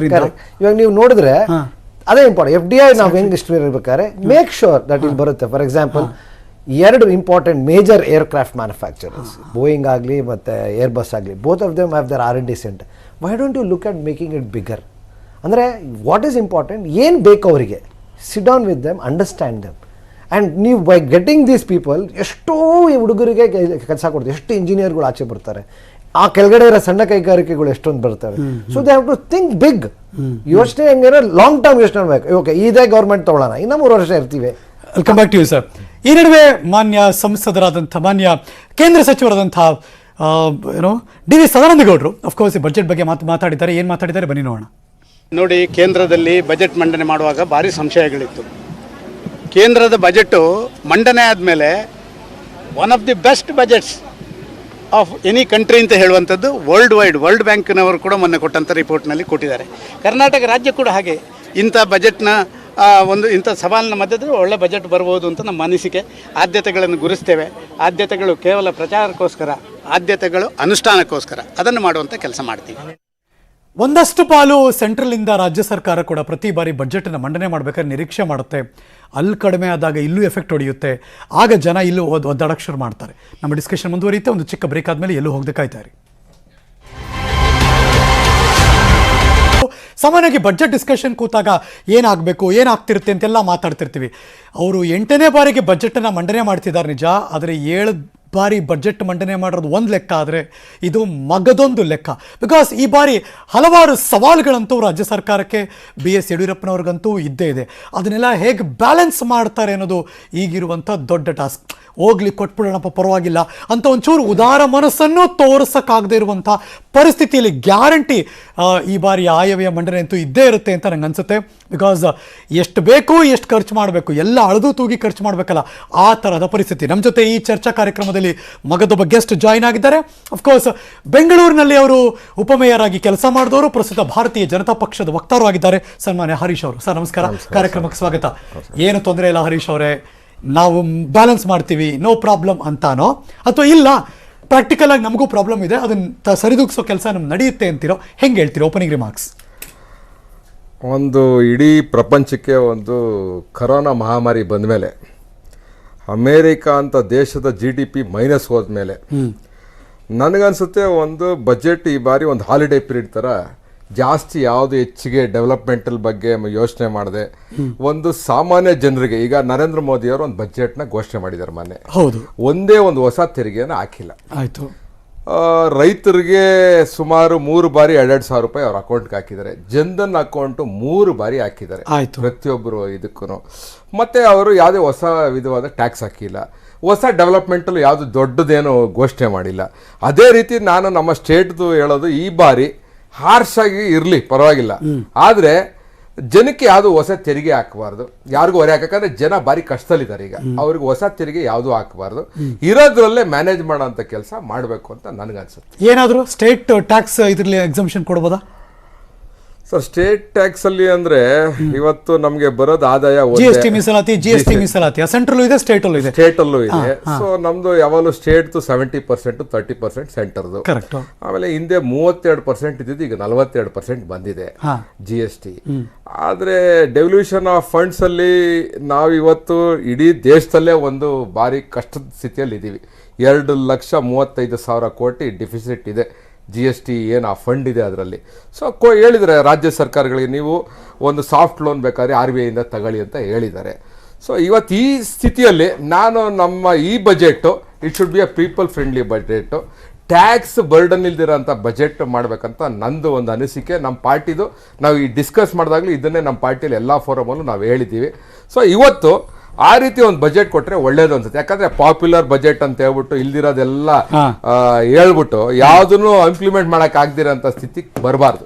ಇವಾಗ ನೀವು ನೋಡಿದ್ರೆ ಅದೇ ಇಂಪಾರ್ಟೆಂಟ್. FDI ನಾವು ಹೆಂಗ್ ಇಷ್ಟು ಇರ್ಬೇಕಾದ್ರೆ ಮೇಕ್ ಶೋರ್ ದಟ್ ಇಲ್ಲಿ ಬರುತ್ತೆ. For example 2 important major aircraft manufacturers, Boeing ಆಗಲಿ ಮತ್ತು ಏರ್ಬಸ್ ಆಗಲಿ, both of them have their R&D centre. Why don't you look at making it bigger? ಅಂದರೆ ವಾಟ್ ಈಸ್ ಇಂಪಾರ್ಟೆಂಟ್, ಏನು ಬೇಕು ಅವರಿಗೆ, sit down with them, understand them, and ನೀವು ಬೈ ಗೆಟಿಂಗ್ ದೀಸ್ ಪೀಪಲ್ ಎಷ್ಟೋ ಈ ಹುಡುಗರಿಗೆ ಕೆಲಸ ಕೊಡ್ತಾರೆ, ಎಷ್ಟು ಇಂಜಿನಿಯರ್ಗಳು ಆಚೆ ಬರ್ತಾರೆ, ಆ ಕೆಳಗಡೆ ಇರೋ ಸಣ್ಣ ಕೈಗಾರಿಕೆಗಳು ಎಷ್ಟೊಂದು ಬರ್ತವೆ. So they have to think big. ಯೋಚನೆ ಹೆಂಗಿರೋ ಲಾಂಗ್ ಟರ್ಮ್ ಯೋಚನೆ ಮಾಡಬೇಕು. ಓಕೆ, ಇದೇ ಗೌರ್ಮೆಂಟ್ ತಗೊಳ್ಳೋಣ, ಇನ್ನು 3 ವರ್ಷ ಇರ್ತೀವಿ. Welcome back to you sir. ಈ ನಡುವೆ ಮಾನ್ಯ ಸಂಸದರಾದಂಥ, ಮಾನ್ಯ ಕೇಂದ್ರ ಸಚಿವರಾದಂಥ DV ಸದಾನಂದಗೌಡರು ಅಫ್ಕೋರ್ಸ್ ಬಜೆಟ್ ಬಗ್ಗೆ ಮಾತಾಡಿದ್ದಾರೆ. ಏನು ಮಾತಾಡಿದ್ದಾರೆ ಬನ್ನಿ ನೋಡೋಣ. ನೋಡಿ, ಕೇಂದ್ರದಲ್ಲಿ ಬಜೆಟ್ ಮಂಡನೆ ಮಾಡುವಾಗ ಭಾರಿ ಸಂಶಯಗಳಿತ್ತು. ಕೇಂದ್ರದ ಬಜೆಟು ಮಂಡನೆ ಆದಮೇಲೆ one of the best budgets of any country ಅಂತ ಹೇಳುವಂಥದ್ದು ವರ್ಲ್ಡ್ ಬ್ಯಾಂಕ್ನವರು ಕೂಡ ಮೊನ್ನೆ ಕೊಟ್ಟಂಥ ರಿಪೋರ್ಟ್ನಲ್ಲಿ ಕೊಟ್ಟಿದ್ದಾರೆ. ಕರ್ನಾಟಕ ರಾಜ್ಯ ಕೂಡ ಹಾಗೆ ಇಂಥ ಬಜೆಟ್ನ ಇಂಥ ಸವಾಲಿನ ಮಧ್ಯದಲ್ಲಿ ಒಳ್ಳೆ ಬಜೆಟ್ ಬರ್ಬೋದು ಅಂತ ನಮ್ಮ ಅನಿಸಿಕೆ. ಆದ್ಯತೆಗಳನ್ನು ಗುರುಸ್ತೇವೆ. ಆದ್ಯತೆಗಳು ಕೇವಲ ಪ್ರಚಾರಕ್ಕೋಸ್ಕರ, ಆದ್ಯತೆಗಳು ಅನುಷ್ಠಾನಕ್ಕೋಸ್ಕರ, ಅದನ್ನು ಮಾಡುವಂಥ ಕೆಲಸ ಮಾಡ್ತೀವಿ. ಒಂದಷ್ಟು ಪಾಲು ಸೆಂಟ್ರಲಿಂದ ರಾಜ್ಯ ಸರ್ಕಾರ ಕೂಡ ಪ್ರತಿ ಬಾರಿ ಬಜೆಟನ್ನು ಮಂಡನೆ ಮಾಡಬೇಕಾದ್ರೆ ನಿರೀಕ್ಷೆ ಮಾಡುತ್ತೆ. ಅಲ್ಲಿ ಕಡಿಮೆ ಆದಾಗ ಇಲ್ಲೂ ಎಫೆಕ್ಟ್ ಹೊಡೆಯುತ್ತೆ. ಆಗ ಜನ ಇಲ್ಲೂ ಒದ್ದಾಡಕ್ಕೆ ಶುರು ಮಾಡ್ತಾರೆ. ನಮ್ಮ ಡಿಸ್ಕಷನ್ ಮುಂದುವರಿಯುತ್ತೆ. ಒಂದು ಚಿಕ್ಕ ಬ್ರೇಕ್ ಆದಮೇಲೆ ಎಲ್ಲೂ ಹೋಗದೆ ಕಾಯ್ತಾರೆ. ಸಾಮಾನ್ಯವಾಗಿ ಬಜೆಟ್ ಡಿಸ್ಕಷನ್ ಕೂತಾಗ ಏನಾಗಬೇಕು, ಏನಾಗ್ತಿರುತ್ತೆ ಅಂತೆಲ್ಲ ಮಾತಾಡ್ತಿರ್ತೀವಿ. ಅವರು 8ನೇ ಬಾರಿಗೆ ಬಜೆಟನ್ನು ಮಂಡನೆ ಮಾಡ್ತಿದ್ದಾರೆ ನಿಜ, ಆದರೆ 7 ಬಾರಿ ಬಜೆಟ್ ಮಂಡನೆ ಮಾಡೋದು ಒಂದು ಲೆಕ್ಕ ಆದರೆ ಇದು ಮಗದೊಂದು ಲೆಕ್ಕ. ಬಿಕಾಸ್ ಈ ಬಾರಿ ಹಲವಾರು ಸವಾಲುಗಳಂತೂ ರಾಜ್ಯ ಸರ್ಕಾರಕ್ಕೆ, BS ಯಡಿಯೂರಪ್ಪನವ್ರಿಗಂತೂ ಇದ್ದೇ ಇದೆ. ಅದನ್ನೆಲ್ಲ ಹೇಗೆ ಬ್ಯಾಲೆನ್ಸ್ ಮಾಡ್ತಾರೆ ಅನ್ನೋದು ಈಗಿರುವಂಥ ದೊಡ್ಡ ಟಾಸ್ಕ್. ಹೋಗ್ಲಿ ಕೊಟ್ಬಿಡೋಣಪ್ಪ ಪರವಾಗಿಲ್ಲ ಅಂತ ಒಂಚೂರು ಉದಾರ ಮನಸ್ಸನ್ನು ತೋರಿಸೋಕ್ಕಾಗದೇ ಇರುವಂಥ ಪರಿಸ್ಥಿತಿಯಲ್ಲಿ ಗ್ಯಾರಂಟಿ ಈ ಬಾರಿ ಆಯವ್ಯಯ ಮಂಡನೆ ಅಂತೂ ಇದ್ದೇ ಇರುತ್ತೆ ಅಂತ ನಂಗೆ ಅನಿಸುತ್ತೆ. ಬಿಕಾಸ್ ಎಷ್ಟು ಬೇಕು ಎಷ್ಟು ಖರ್ಚು ಮಾಡಬೇಕು ಎಲ್ಲ ಅಳೆದು ತೂಗಿ ಖರ್ಚು ಮಾಡಬೇಕಲ್ಲ, ಆ ಥರದ ಪರಿಸ್ಥಿತಿ. ನಮ್ಮ ಜೊತೆ ಈ ಚರ್ಚಾ ಕಾರ್ಯಕ್ರಮದಲ್ಲಿ ಮಗದೊಬ್ಬ ಗೆಸ್ಟ್ ಜಾಯ್ನ್ ಆಗಿದ್ದಾರೆ. ಅಫ್ಕೋರ್ಸ್ ಬೆಂಗಳೂರಿನಲ್ಲಿ ಅವರು ಉಪಮೇಯರ್ ಆಗಿ ಕೆಲಸ ಮಾಡಿದವರು, ಪ್ರಸ್ತುತ ಭಾರತೀಯ ಜನತಾ ಪಕ್ಷದ ವಕ್ತಾರು ಆಗಿದ್ದಾರೆ, ಸನ್ಮಾನ್ಯ ಹರೀಶ್ ಅವರು. ಸರ್ ನಮಸ್ಕಾರ, ಕಾರ್ಯಕ್ರಮಕ್ಕೆ ಸ್ವಾಗತ. ಏನು ತೊಂದರೆ ಇಲ್ಲ ಹರೀಶ್ ಅವರೇ, ನಾವು ಬ್ಯಾಲೆನ್ಸ್ ಮಾಡ್ತೀವಿ, ನೋ ಪ್ರಾಬ್ಲಮ್ ಅಂತಾನೋ ಅಥವಾ ಇಲ್ಲ ಪ್ರಾಕ್ಟಿಕಲ್ ಆಗಿ ನಮಗೂ ಪ್ರಾಬ್ಲಮ್ ಇದೆ, ಅದನ್ನ ಸರಿದೂಗಿಸೋ ಕೆಲಸ ನಮ್ಗೆ ನಡೆಯುತ್ತೆ ಅಂತಿರೋ, ಹೆಂಗೆ ಹೇಳ್ತೀರೋ ಓಪನಿಂಗ್ ರಿಮಾರ್ಕ್ಸ್? ಒಂದು ಇಡೀ ಪ್ರಪಂಚಕ್ಕೆ ಒಂದು ಕರೋನಾ ಮಹಾಮಾರಿ ಬಂದ ಮೇಲೆ, ಅಮೇರಿಕಾ ಅಂತ ದೇಶದ GDP ಮೈನಸ್ ಹೋದ್ಮೇಲೆ ನನಗನ್ಸುತ್ತೆ ಒಂದು ಬಜೆಟ್ ಈ ಬಾರಿ ಒಂದು ಹಾಲಿಡೇ ಪೀರಿಯಡ್ ಥರ ಜಾಸ್ತಿ ಯಾವುದು ಹೆಚ್ಚಿಗೆ ಡೆವಲಪ್ಮೆಂಟಲ್ ಬಗ್ಗೆ ಯೋಚನೆ ಮಾಡದೆ ಒಂದು ಸಾಮಾನ್ಯ ಜನರಿಗೆ, ಈಗ ನರೇಂದ್ರ ಮೋದಿ ಅವರು ಒಂದು ಬಜೆಟ್ನ ಘೋಷಣೆ ಮಾಡಿದ್ದಾರೆ ಮೊನ್ನೆ. ಹೌದು, ಒಂದೇ ಒಂದು ಹೊಸ ತೆರಿಗೆನ ಹಾಕಿಲ್ಲ. ಆಯ್ತು. ರೈತರಿಗೆ ಸುಮಾರು 3 ಬಾರಿ 2,000 ರೂಪಾಯಿ ಅವ್ರ ಅಕೌಂಟ್ಗೆ ಹಾಕಿದ್ದಾರೆ. ಜನ್ಧನ್ ಅಕೌಂಟು 3 ಬಾರಿ ಹಾಕಿದ್ದಾರೆ ಪ್ರತಿಯೊಬ್ಬರು ಇದಕ್ಕೂ. ಮತ್ತೆ ಅವರು ಯಾವುದೇ ಹೊಸ ವಿಧವಾದ ಟ್ಯಾಕ್ಸ್ ಹಾಕಿಲ್ಲ. ಹೊಸ ಡೆವಲಪ್ಮೆಂಟಲ್ಲಿ ಯಾವುದು ದೊಡ್ಡದೇನು ಘೋಷಣೆ ಮಾಡಿಲ್ಲ. ಅದೇ ರೀತಿ ನಾನು ನಮ್ಮ ಸ್ಟೇಟ್ದು ಹೇಳೋದು, ಈ ಬಾರಿ ಹಾರ್ಶ್ ಆಗಿ ಇರಲಿ ಪರವಾಗಿಲ್ಲ, ಆದರೆ ಜನಕ್ಕೆ ಯಾವುದು ಹೊಸ ತೆರಿಗೆ ಹಾಕಬಾರ್ದು, ಯಾರಿಗೂ ಹೊರೆ ಹಾಕಂದ್ರೆ ಜನ ಭಾರಿ ಕಷ್ಟದಲ್ಲಿದ್ದಾರೆ. ಈಗ ಅವ್ರಿಗೆ ಹೊಸ ತೆರಿಗೆ ಯಾವುದು ಹಾಕಬಾರ್ದು, ಇರೋದ್ರಲ್ಲೇ ಮ್ಯಾನೇಜ್ ಮಾಡೋಂಥ ಕೆಲಸ ಮಾಡಬೇಕು ಅಂತ ನನಗನ್ಸುತ್ತೆ. ಏನಾದರೂ ಸ್ಟೇಟ್ ಟ್ಯಾಕ್ಸ್ ಇದರಲ್ಲಿ ಎಕ್ಸಂಪ್ಷನ್ ಕೊಡ್ಬೋದಾ ಸರ್? ಸ್ಟೇಟ್ ಟ್ಯಾಕ್ಸ್ ಅಲ್ಲಿ ಅಂದ್ರೆ ಇವತ್ತು ನಮ್ಗೆ ಬರೋದು ಆದಾಯ GST ಮೀಸಲಾತಿ ಸೆಂಟ್ರಲ್ ಇದೆ, ಸ್ಟೇಟ್ ಅಲ್ಲೂ ಇದೆ. ಸೊ ನಮ್ದು ಯಾವಾಗಲೂ ಸ್ಟೇಟ್ 70%, 30% ಸೆಂಟರ್ದು. ಆಮೇಲೆ ಹಿಂದೆ 32% ಇದ್ದಿದ್ದು ಈಗ 42% ಬಂದಿದೆ GST. ಆದ್ರೆ ಡೆವಲ್ಯೂಷನ್ ಆಫ್ ಫಂಡ್ಸ್ ಅಲ್ಲಿ ನಾವು ಇವತ್ತು ಇಡೀ ದೇಶದಲ್ಲೇ ಒಂದು ಬಾರಿ ಕಷ್ಟದ ಸ್ಥಿತಿಯಲ್ಲಿ ಇದ್ದೀವಿ. 2,35,000 ಕೋಟಿ ಡಿಫಿಸಿಟ್ ಇದೆ GST ಏನು ಆ ಫಂಡ್ ಇದೆ ಅದರಲ್ಲಿ. ಸೊ ಹೇಳಿದರೆ ರಾಜ್ಯ ಸರ್ಕಾರಗಳಿಗೆ ನೀವು ಒಂದು ಸಾಫ್ಟ್ ಲೋನ್ ಬೇಕಾದ್ರೆ RBI ಇಂದ ತಗೊಳ್ಳಿ ಅಂತ ಹೇಳಿದ್ದಾರೆ. ಸೊ ಇವತ್ತು ಈ ಸ್ಥಿತಿಯಲ್ಲಿ ನಮ್ಮ ಈ budget it should be a people friendly budget, tax burden ಇಲ್ದಿರೋಂಥ ಬಜೆಟ್ ಮಾಡಬೇಕಂತ ನಂದು ಒಂದು ಅನಿಸಿಕೆ. ನಮ್ಮ ಪಾರ್ಟಿದು ನಾವು ಈ ಡಿಸ್ಕಸ್ ಮಾಡಿದಾಗಲೂ ಇದನ್ನೇ ನಮ್ಮ ಪಾರ್ಟಿಯಲ್ಲಿ ಎಲ್ಲ ಫೋರಮಲ್ಲೂ ನಾವು ಹೇಳಿದ್ದೀವಿ. ಸೊ ಇವತ್ತು ಆ ರೀತಿ ಒಂದು ಬಜೆಟ್ ಕೊಟ್ರೆ ಒಳ್ಳೇದು ಅನ್ಸುತ್ತೆ. ಯಾಕಂದ್ರೆ ಪಾಪ್ಯುಲರ್ ಬಜೆಟ್ ಅಂತ ಹೇಳ್ಬಿಟ್ಟು ಇಲ್ದಿರೋದೆಲ್ಲ ಹೇಳ್ಬಿಟ್ಟು ಯಾವ್ದನ್ನು ಇಂಪ್ಲಿಮೆಂಟ್ ಮಾಡಕ್ ಆಗದಿರೋಂಥ ಸ್ಥಿತಿ ಬರಬಾರ್ದು,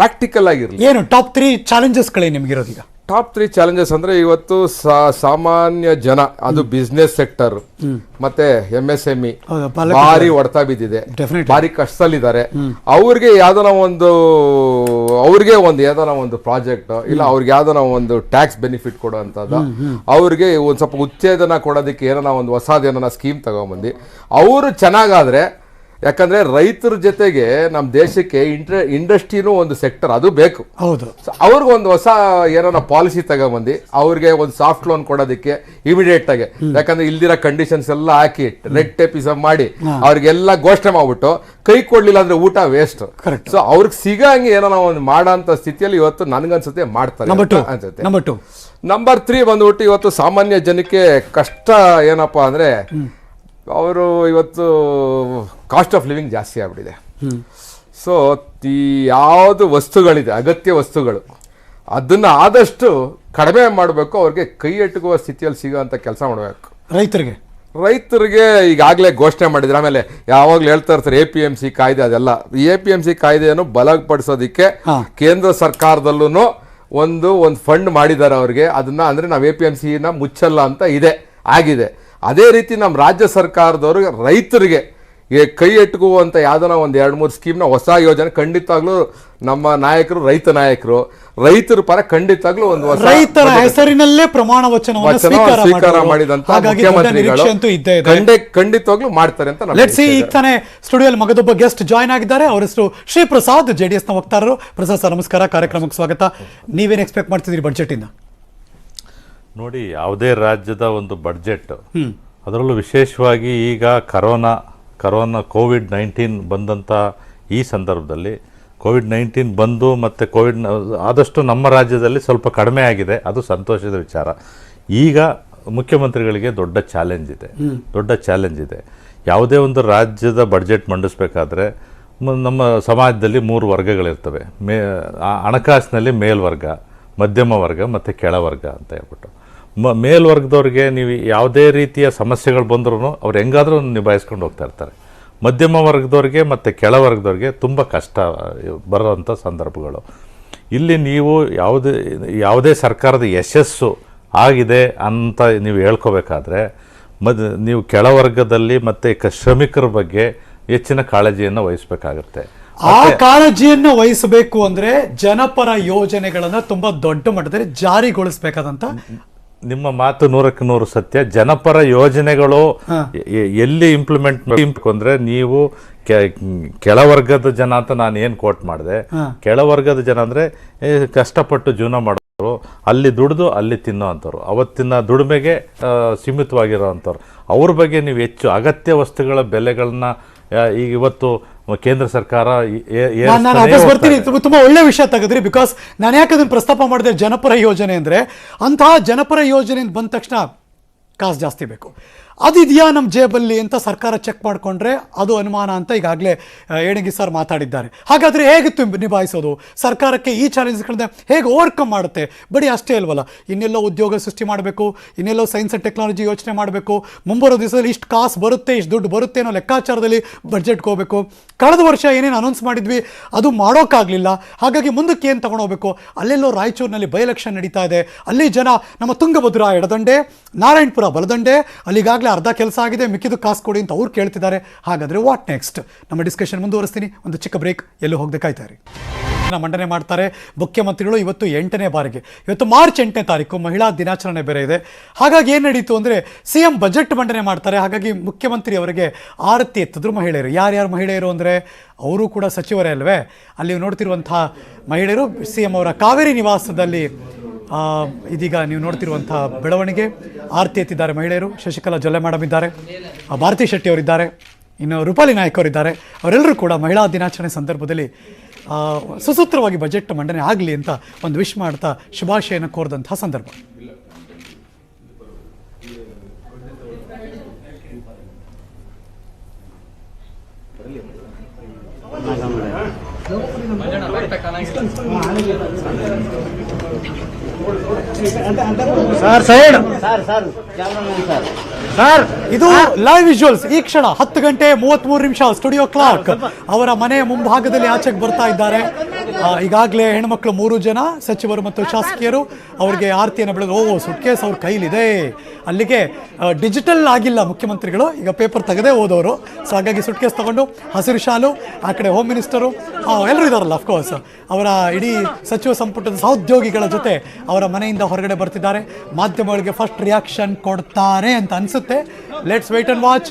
ಪ್ರಾಕ್ಟಿಕಲ್ ಆಗಿರ್ಲಿ. ಏನು ಟಾಪ್ 3 ಚಾಲೆಂಜಸ್ಗಳೇ ನಿಮ್ಗಿರೋದು ಈಗ? ಟಾಪ್ 3 ಚಾಲೆಂಜಸ್ ಅಂದ್ರೆ ಇವತ್ತು ಸಾಮಾನ್ಯ ಜನ, ಅದು ಬಿಸ್ನೆಸ್ ಸೆಕ್ಟರ್ ಮತ್ತೆ MSME ಭಾರಿ ಹೊಡೆತ ಬಿದ್ದಿದೆ, ಭಾರಿ ಕಷ್ಟದಲ್ಲಿದ್ದಾರೆ. ಅವ್ರಿಗೆ ಯಾವ್ದಾನ ಒಂದು ಪ್ರಾಜೆಕ್ಟ್ ಇಲ್ಲ ಅವ್ರಿಗೆ ಯಾವ್ದಾನ ಒಂದು ಟ್ಯಾಕ್ಸ್ ಬೆನಿಫಿಟ್ ಕೊಡುವಂಥದ್ದು, ಅವ್ರಿಗೆ ಒಂದ್ ಸ್ವಲ್ಪ ಉತ್ತೇಜನ ಕೊಡೋದಕ್ಕೆ ಏನಾನ ಒಂದು ಹೊಸದೇನ ಸ್ಕೀಮ್ ತಗೊಂಡ್ಬಂದು ಅವರು ಚೆನ್ನಾಗಾದ್ರೆ, ಯಾಕಂದ್ರೆ ರೈತರ ಜೊತೆಗೆ ನಮ್ಮ ದೇಶಕ್ಕೆ ಇಂಡಸ್ಟ್ರಿನೂ ಒಂದು ಸೆಕ್ಟರ್ ಅದು ಬೇಕು. ಹೌದು, ಅವ್ರಿಗೆ ಒಂದು ಹೊಸ ಏನಾರ ಪಾಲಿಸಿ ತಗೊಂಬಂದು ಅವ್ರಿಗೆ ಒಂದು ಸಾಫ್ಟ್ ಲೋನ್ ಕೊಡೋದಕ್ಕೆ ಇಮಿಡಿಯೇಟ್ ಆಗಿ, ಯಾಕಂದ್ರೆ ಇಲ್ದಿರೋ ಕಂಡೀಷನ್ಸ್ ಎಲ್ಲ ಹಾಕಿ ರೆಡ್ ಟೇಪಿಸಮ್ ಮಾಡಿ ಅವ್ರಿಗೆಲ್ಲ ಘೋಷಣೆ ಮಾಡ್ಬಿಟ್ಟು ಕೈ ಕೊಡ್ಲಿಲ್ಲ ಅಂದ್ರೆ ಊಟ ವೇಸ್ಟ್. ಸೊ ಅವ್ರಿಗೆ ಸಿಗಂಗೆ ಏನಾರ ಒಂದು ಮಾಡೋ ಸ್ಥಿತಿಯಲ್ಲಿ ಇವತ್ತು ನನ್ಗನ್ಸುತ್ತೆ ಮಾಡ್ತಾರೆ ಅನ್ಸುತ್ತೆ. ನಂಬರ್ 3 ಬಂದ್ಬಿಟ್ಟು ಇವತ್ತು ಸಾಮಾನ್ಯ ಜನಕ್ಕೆ ಕಷ್ಟ ಏನಪ್ಪಾ ಅಂದ್ರೆ, ಅವರು ಇವತ್ತು ಕಾಸ್ಟ್ ಆಫ್ ಲಿವಿಂಗ್ ಜಾಸ್ತಿ ಆಗ್ಬಿಟ್ಟಿದೆ. ಸೊ ಯಾವುದು ವಸ್ತುಗಳಿದೆ, ಅಗತ್ಯ ವಸ್ತುಗಳು, ಅದನ್ನ ಆದಷ್ಟು ಕಡಿಮೆ ಮಾಡಬೇಕು, ಅವ್ರಿಗೆ ಕೈ ಎಟುಕುವ ಸ್ಥಿತಿಯಲ್ಲಿ ಸಿಗುವಂತ ಕೆಲಸ ಮಾಡಬೇಕು. ರೈತರಿಗೆ ಈಗಾಗಲೇ ಘೋಷಣೆ ಮಾಡಿದ್ರೆ, ಆಮೇಲೆ ಯಾವಾಗ್ಲೂ ಹೇಳ್ತಾ ಇರ್ತಾರೆ APMC ಕಾಯ್ದೆ, ಅದೆಲ್ಲ APMC ಕಾಯ್ದೆಯನ್ನು ಬಲಪಡಿಸೋದಿಕ್ಕೆ ಕೇಂದ್ರ ಸರ್ಕಾರದಲ್ಲೂ ಒಂದು ಫಂಡ್ ಮಾಡಿದ್ದಾರೆ ಅವ್ರಿಗೆ. ಅದನ್ನ ಅಂದ್ರೆ ನಾವು APMC ಮುಚ್ಚಲ್ಲ ಅಂತ ಆಗಿದೆ. ಅದೇ ರೀತಿ ನಮ್ಮ ರಾಜ್ಯ ಸರ್ಕಾರದವರು ರೈತರಿಗೆ ಕೈ ಎಟುಕುವಂತ ಯಾವ್ದಾನ ಒಂದು 2-3 ಸ್ಕೀಮ್ನ ಹೊಸ ಯೋಜನೆ ಖಂಡಿತವಾಗ್ಲೂ ನಮ್ಮ ನಾಯಕರು, ರೈತರ ಪರ ಖಂಡಿತವಾಗ್ಲೂ ಒಂದು ಹೊಸ ರೈತರ ಹೆಸರಿನಲ್ಲೇ ಪ್ರಮಾಣ ವಚನವನ್ನು ಸ್ವೀಕಾರ ಮಾಡಿದಂತ ಮುಖ್ಯಮಂತ್ರಿಗಳು ಖಂಡಿತವಾಗ್ಲೂ ಮಾಡ್ತಾರೆ ಅಂತ. ಈಗ ತಾನೇ ಸ್ಟುಡಿಯೋಲ್ಲಿ ಮಗದೊಬ್ಬ ಗೆಸ್ಟ್ ಜಾಯ್ನ್ ಆಗಿದ್ದಾರೆ. ಅವರ ಹೆಸರು ಶ್ರೀ ಪ್ರಸಾದ್, JDS ನ ವಕ್ತಾರರು. ಪ್ರಸಾದ್ ಸರ್ ನಮಸ್ಕಾರ, ಕಾರ್ಯಕ್ರಮಕ್ಕೆ ಸ್ವಾಗತ. ನೀವೇನು ಎಕ್ಸ್ಪೆಕ್ಟ್ ಮಾಡ್ತಿದ್ದೀರಿ ಬಜೆಟ್ ಇಂದ? ನೋಡಿ, ಯಾವುದೇ ರಾಜ್ಯದ ಒಂದು ಬಡ್ಜೆಟ್, ಅದರಲ್ಲೂ ವಿಶೇಷವಾಗಿ ಈಗ ಕರೋನಾ COVID-19 ಬಂದಂಥ ಈ ಸಂದರ್ಭದಲ್ಲಿ COVID-19 ಬಂದು ಮತ್ತು ಆದಷ್ಟು ನಮ್ಮ ರಾಜ್ಯದಲ್ಲಿ ಸ್ವಲ್ಪ ಕಡಿಮೆ ಆಗಿದೆ, ಅದು ಸಂತೋಷದ ವಿಚಾರ. ಈಗ ಮುಖ್ಯಮಂತ್ರಿಗಳಿಗೆ ದೊಡ್ಡ ಚಾಲೆಂಜ್ ಇದೆ. ಯಾವುದೇ ಒಂದು ರಾಜ್ಯದ ಬಡ್ಜೆಟ್ ಮಂಡಿಸಬೇಕಾದ್ರೆ ನಮ್ಮ ಸಮಾಜದಲ್ಲಿ 3 ವರ್ಗಗಳಿರ್ತವೆ. ಹಣಕಾಸಿನಲ್ಲಿ ಮೇಲ್ವರ್ಗ, ಮಧ್ಯಮ ವರ್ಗ ಮತ್ತು ಕೆಳವರ್ಗ ಅಂತ ಹೇಳ್ಬಿಟ್ಟು. ಮೇಲ್ವರ್ಗದವ್ರಿಗೆ ನೀವು ಯಾವುದೇ ರೀತಿಯ ಸಮಸ್ಯೆಗಳು ಬಂದ್ರೂ ಅವ್ರು ಹೆಂಗಾದರೂ ನಿಭಾಯಿಸ್ಕೊಂಡು ಹೋಗ್ತಾ ಇರ್ತಾರೆ. ಮಧ್ಯಮ ವರ್ಗದವ್ರಿಗೆ ಮತ್ತು ಕೆಳವರ್ಗದವ್ರಿಗೆ ತುಂಬ ಕಷ್ಟ ಬರೋವಂಥ ಸಂದರ್ಭಗಳು. ಇಲ್ಲಿ ನೀವು ಯಾವುದೇ ಸರ್ಕಾರದ ಯಶಸ್ಸು ಆಗಿದೆ ಅಂತ ನೀವು ಹೇಳ್ಕೋಬೇಕಾದ್ರೆ ನೀವು ಕೆಳವರ್ಗದಲ್ಲಿ ಮತ್ತು ಶ್ರಮಿಕರ ಬಗ್ಗೆ ಹೆಚ್ಚಿನ ಕಾಳಜಿಯನ್ನು ವಹಿಸಬೇಕಾಗತ್ತೆ. ಆ ಕಾಳಜಿಯನ್ನು ವಹಿಸಬೇಕು ಅಂದ್ರೆ ಜನಪರ ಯೋಜನೆಗಳನ್ನ ತುಂಬಾ ದೊಡ್ಡ ಮಟ್ಟದಲ್ಲಿ ಜಾರಿಗೊಳಿಸಬೇಕಾದಂತ ನಿಮ್ಮ ಮಾತು 100ಕ್ಕೆ 100 ಸತ್ಯ. ಜನಪರ ಯೋಜನೆಗಳು ಎಲ್ಲಿ ಇಂಪ್ಲಿಮೆಂಟ್ ಅಂದ್ರೆ ನೀವು ಕೆಳವರ್ಗದ ಜನ ಅಂತ ನಾನು ಏನು ಕೋಟ್ ಮಾಡಿದೆ, ಕೆಳವರ್ಗದ ಜನ ಅಂದ್ರೆ ಕಷ್ಟಪಟ್ಟು ಜೀವನ ಮಾಡೋರು, ಅಲ್ಲಿ ದುಡಿದು ಅಲ್ಲಿ ತಿನ್ನೋ ಅಂಥವ್ರು, ಅವತ್ತಿನ ದುಡಿಮೆಗೆ ಸೀಮಿತವಾಗಿರೋ ಅಂಥವ್ರು, ಅವ್ರ ಬಗ್ಗೆ ನೀವು ಹೆಚ್ಚು ಅಗತ್ಯ ವಸ್ತುಗಳ ಬೆಲೆಗಳನ್ನ ಈಗ ಇವತ್ತು ಕೇಂದ್ರ ಸರ್ಕಾರ ಬರ್ತೀನಿ. ತುಂಬಾ ಒಳ್ಳೆ ವಿಷಯ ತೆಗೆದ್ರಿ. ಬಿಕಾಸ್ ನಾನು ಯಾಕೆ ಅದನ್ನು ಪ್ರಸ್ತಾಪ ಮಾಡಿದೆ ಜನಪರ ಯೋಜನೆ ಅಂದ್ರೆ, ಅಂತಹ ಜನಪರ ಯೋಜನೆ ಬಂದ ತಕ್ಷಣ ಕಾಸು ಜಾಸ್ತಿ ಬೇಕು, ಅದಿದೆಯಾ ನಮ್ಮ ಜೇಬಲ್ಲಿ ಅಂತ ಸರ್ಕಾರ ಚೆಕ್ ಮಾಡಿಕೊಂಡ್ರೆ ಅದು ಅನುಮಾನ ಅಂತ ಈಗಾಗಲೇ ಏಣಗಿ ಸರ್ ಮಾತಾಡಿದ್ದಾರೆ. ಹಾಗಾದರೆ ಹೇಗಿತ್ತು ನಿಭಾಯಿಸೋದು, ಸರ್ಕಾರಕ್ಕೆ ಈ ಚಾಲೆಂಜ್ಗಳನ್ನ ಹೇಗೆ ಓವರ್ಕಮ್ ಮಾಡುತ್ತೆ? ಬರೀ ಅಷ್ಟೇ ಅಲ್ವಲ್ಲ, ಇನ್ನೆಲ್ಲೋ ಉದ್ಯೋಗ ಸೃಷ್ಟಿ ಮಾಡಬೇಕು, ಇನ್ನೆಲ್ಲೋ ಸೈನ್ಸ್ ಆ್ಯಂಡ್ ಟೆಕ್ನಾಲಜಿ ಯೋಚನೆ ಮಾಡಬೇಕು, ಮುಂಬರೋ ದಿವಸದಲ್ಲಿ ಇಷ್ಟು ಕಾಸು ಬರುತ್ತೆ, ಇಷ್ಟು ದುಡ್ಡು ಬರುತ್ತೆ ಅನ್ನೋ ಲೆಕ್ಕಾಚಾರದಲ್ಲಿ ಬಡ್ಜೆಟ್ಗೆ ಹೋಗಬೇಕು. ಕಳೆದ ವರ್ಷ ಏನೇನು ಅನೌನ್ಸ್ ಮಾಡಿದ್ವಿ ಅದು ಮಾಡೋಕ್ಕಾಗಲಿಲ್ಲ. ಹಾಗಾಗಿ ಮುಂದಕ್ಕೆ ಏನು ತಗೊಂಡೋಗ್ಬೇಕು? ಅಲ್ಲೆಲ್ಲೋ ರಾಯಚೂರಿನಲ್ಲಿ ಬೈ ಎಲೆಕ್ಷನ್ ನಡೀತಾ ಇದೆ, ಅಲ್ಲಿ ಜನ ನಮ್ಮ ತುಂಗಭದ್ರಾ ಎಡದಂಡೆ, ನಾರಾಯಣಪುರ ಬಲದಂಡೆ, ಅಲ್ಲಿಗಾಗಲೇ ಅರ್ಧ ಕೆಲಸ ಆಗಿದೆ, ಮಿಕ್ಕಿದು ಕಾಸು ಕೊಡಿ ಅಂತ ಅವ್ರು ಕೇಳ್ತಿದ್ದಾರೆ. ಹಾಗಾದರೆ ವಾಟ್ ನೆಕ್ಸ್ಟ್? ನಮ್ಮ ಡಿಸ್ಕಷನ್ ಮುಂದುವರಿಸ್ತೀನಿ. ಒಂದು ಚಿಕ್ಕ ಬ್ರೇಕ್, ಎಲ್ಲೂ ಹೋಗದೆ ಕಾಯ್ತಾ ಇರಿ. ಮಂಡನೆ ಮಾಡ್ತಾರೆ ಮುಖ್ಯಮಂತ್ರಿಗಳು ಇವತ್ತು 8ನೇ ಬಾರಿಗೆ. ಇವತ್ತು ಮಾರ್ಚ್ 8ನೇ ತಾರೀಕು ಮಹಿಳಾ ದಿನಾಚರಣೆ ಬೇರೆ ಇದೆ. ಹಾಗಾಗಿ ಏನು ನಡೀತು ಅಂದರೆ CM ಬಜೆಟ್ ಮಂಡನೆ ಮಾಡ್ತಾರೆ. ಹಾಗಾಗಿ ಮುಖ್ಯಮಂತ್ರಿ ಅವರಿಗೆ ಆರತಿ ಎತ್ತಿದ್ರು ಮಹಿಳೆಯರು. ಯಾರ್ಯಾರು ಮಹಿಳೆಯರು ಅಂದರೆ ಅವರು ಕೂಡ ಸಚಿವರೇ ಅಲ್ವೇ. ಅಲ್ಲಿ ನೋಡ್ತಿರುವಂಥ ಮಹಿಳೆಯರು CM ಅವರ ಕಾವೇರಿ ನಿವಾಸದಲ್ಲಿ ಇದೀಗ ನೀವು ನೋಡ್ತಿರುವಂಥ ಬೆಳವಣಿಗೆ. ಆರತಿ ಎತ್ತಿದ್ದಾರೆ ಮಹಿಳೆಯರು. ಶಶಿಕಲಾ ಜೊಲ್ಲೆ ಮೇಡಮ್ ಇದ್ದಾರೆ, ಭಾರತಿ ಶೆಟ್ಟಿ ಅವರಿದ್ದಾರೆ, ಇನ್ನು ರೂಪಾಲಿ ನಾಯಕ್ ಅವರಿದ್ದಾರೆ. ಅವರೆಲ್ಲರೂ ಕೂಡ ಮಹಿಳಾ ದಿನಾಚರಣೆ ಸಂದರ್ಭದಲ್ಲಿ ಸುಸೂತ್ರವಾಗಿ ಬಜೆಟ್ ಮಂಡನೆ ಆಗಲಿ ಅಂತ ಒಂದು ವಿಶ್ ಮಾಡ್ತಾ ಶುಭಾಶಯನ ಕೋರಿದಂತಹ ಸಂದರ್ಭ. ಸರ್ ಇದು ಲೈವ್ ವಿಜುವಲ್ಸ್. ಈ ಕ್ಷಣ 10:33 ಸ್ಟುಡಿಯೋ ಕ್ಲಾಕ್ ಅವರ ಮನೆಯ ಮುಂಭಾಗದಲ್ಲಿ ಆಚೆಗೆ ಬರ್ತಾ ಇದ್ದಾರೆ. ಈಗಾಗಲೇ ಹೆಣ್ಮಕ್ಳು 3 ಜನ ಸಚಿವರು ಮತ್ತು ಶಾಸಕಿಯರು ಅವರಿಗೆ ಆರತಿಯನ್ನು ಬೆಳೆದು ಸುಟ್ಕೇಸ್ ಅವ್ರ ಕೈಲಿದೆ. ಅಲ್ಲಿಗೆ ಡಿಜಿಟಲ್ ಆಗಿಲ್ಲ ಮುಖ್ಯಮಂತ್ರಿಗಳು, ಈಗ ಪೇಪರ್ ತೆಗೆದೇ ಓದೋರು. ಸೊ ಹಾಗಾಗಿ ಸುಟ್ಕೇಸ್ ತಗೊಂಡು ಹಸಿರು ಶಾಲು, ಆ ಕಡೆ ಹೋಮ್ ಮಿನಿಸ್ಟರು ಎಲ್ಲರೂ ಇದಾರಲ್ಲ ಅಫ್ಕೋರ್ಸ್, ಅವರ ಇಡೀ ಸಚಿವ ಸಂಪುಟದ ಸಹೋದ್ಯೋಗಿಗಳ ಜೊತೆ ಅವರ ಮನೆಯಿಂದ ಹೊರಗಡೆ ಬರ್ತಿದ್ದಾರೆ. ಮಾಧ್ಯಮಗಳಿಗೆ ಫಸ್ಟ್ ರಿಯಾಕ್ಷನ್ ಕೊಡ್ತಾರೆ ಅಂತ ಅನಿಸುತ್ತೆ. Let's wait and watch.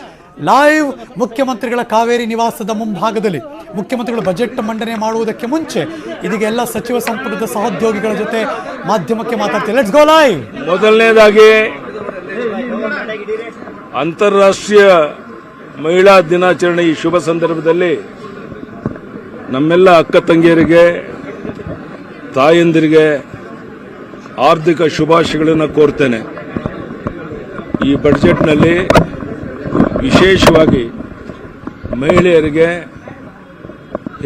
Live ಮುಖ್ಯಮಂತ್ರಿಗಳ ಕಾವೇರಿ ನಿವಾಸದ ಮುಂಭಾಗದಲ್ಲಿ ಮುಖ್ಯಮಂತ್ರಿಗಳು ಬಜೆಟ್ ಮಂಡನೆ ಮಾಡುವುದಕ್ಕೆ ಮುಂಚೆ ಇದೀಗ ಎಲ್ಲ ಸಚಿವ ಸಂಪುಟದ ಸಹೋದ್ಯೋಗಿಗಳ ಜೊತೆ ಮಾಧ್ಯಮಕ್ಕೆ ಮಾತಾಡ್ತೀವಿ. Let's go live. ಮೊದಲನೇದಾಗಿ ಅಂತಾರಾಷ್ಟ್ರೀಯ ಮಹಿಳಾ ದಿನಾಚರಣೆ ಈ ಶುಭ ಸಂದರ್ಭದಲ್ಲಿ ನಮ್ಮೆಲ್ಲ ಅಕ್ಕ ತಂಗಿಯರಿಗೆ, ತಾಯಂದಿರಿಗೆ ಆರ್ಥಿಕ ಶುಭಾಶಯಗಳನ್ನು ಕೋರ್ತೇನೆ. ಈ ಬಜೆಟ್ನಲ್ಲಿ ವಿಶೇಷವಾಗಿ ಮಹಿಳೆಯರಿಗೆ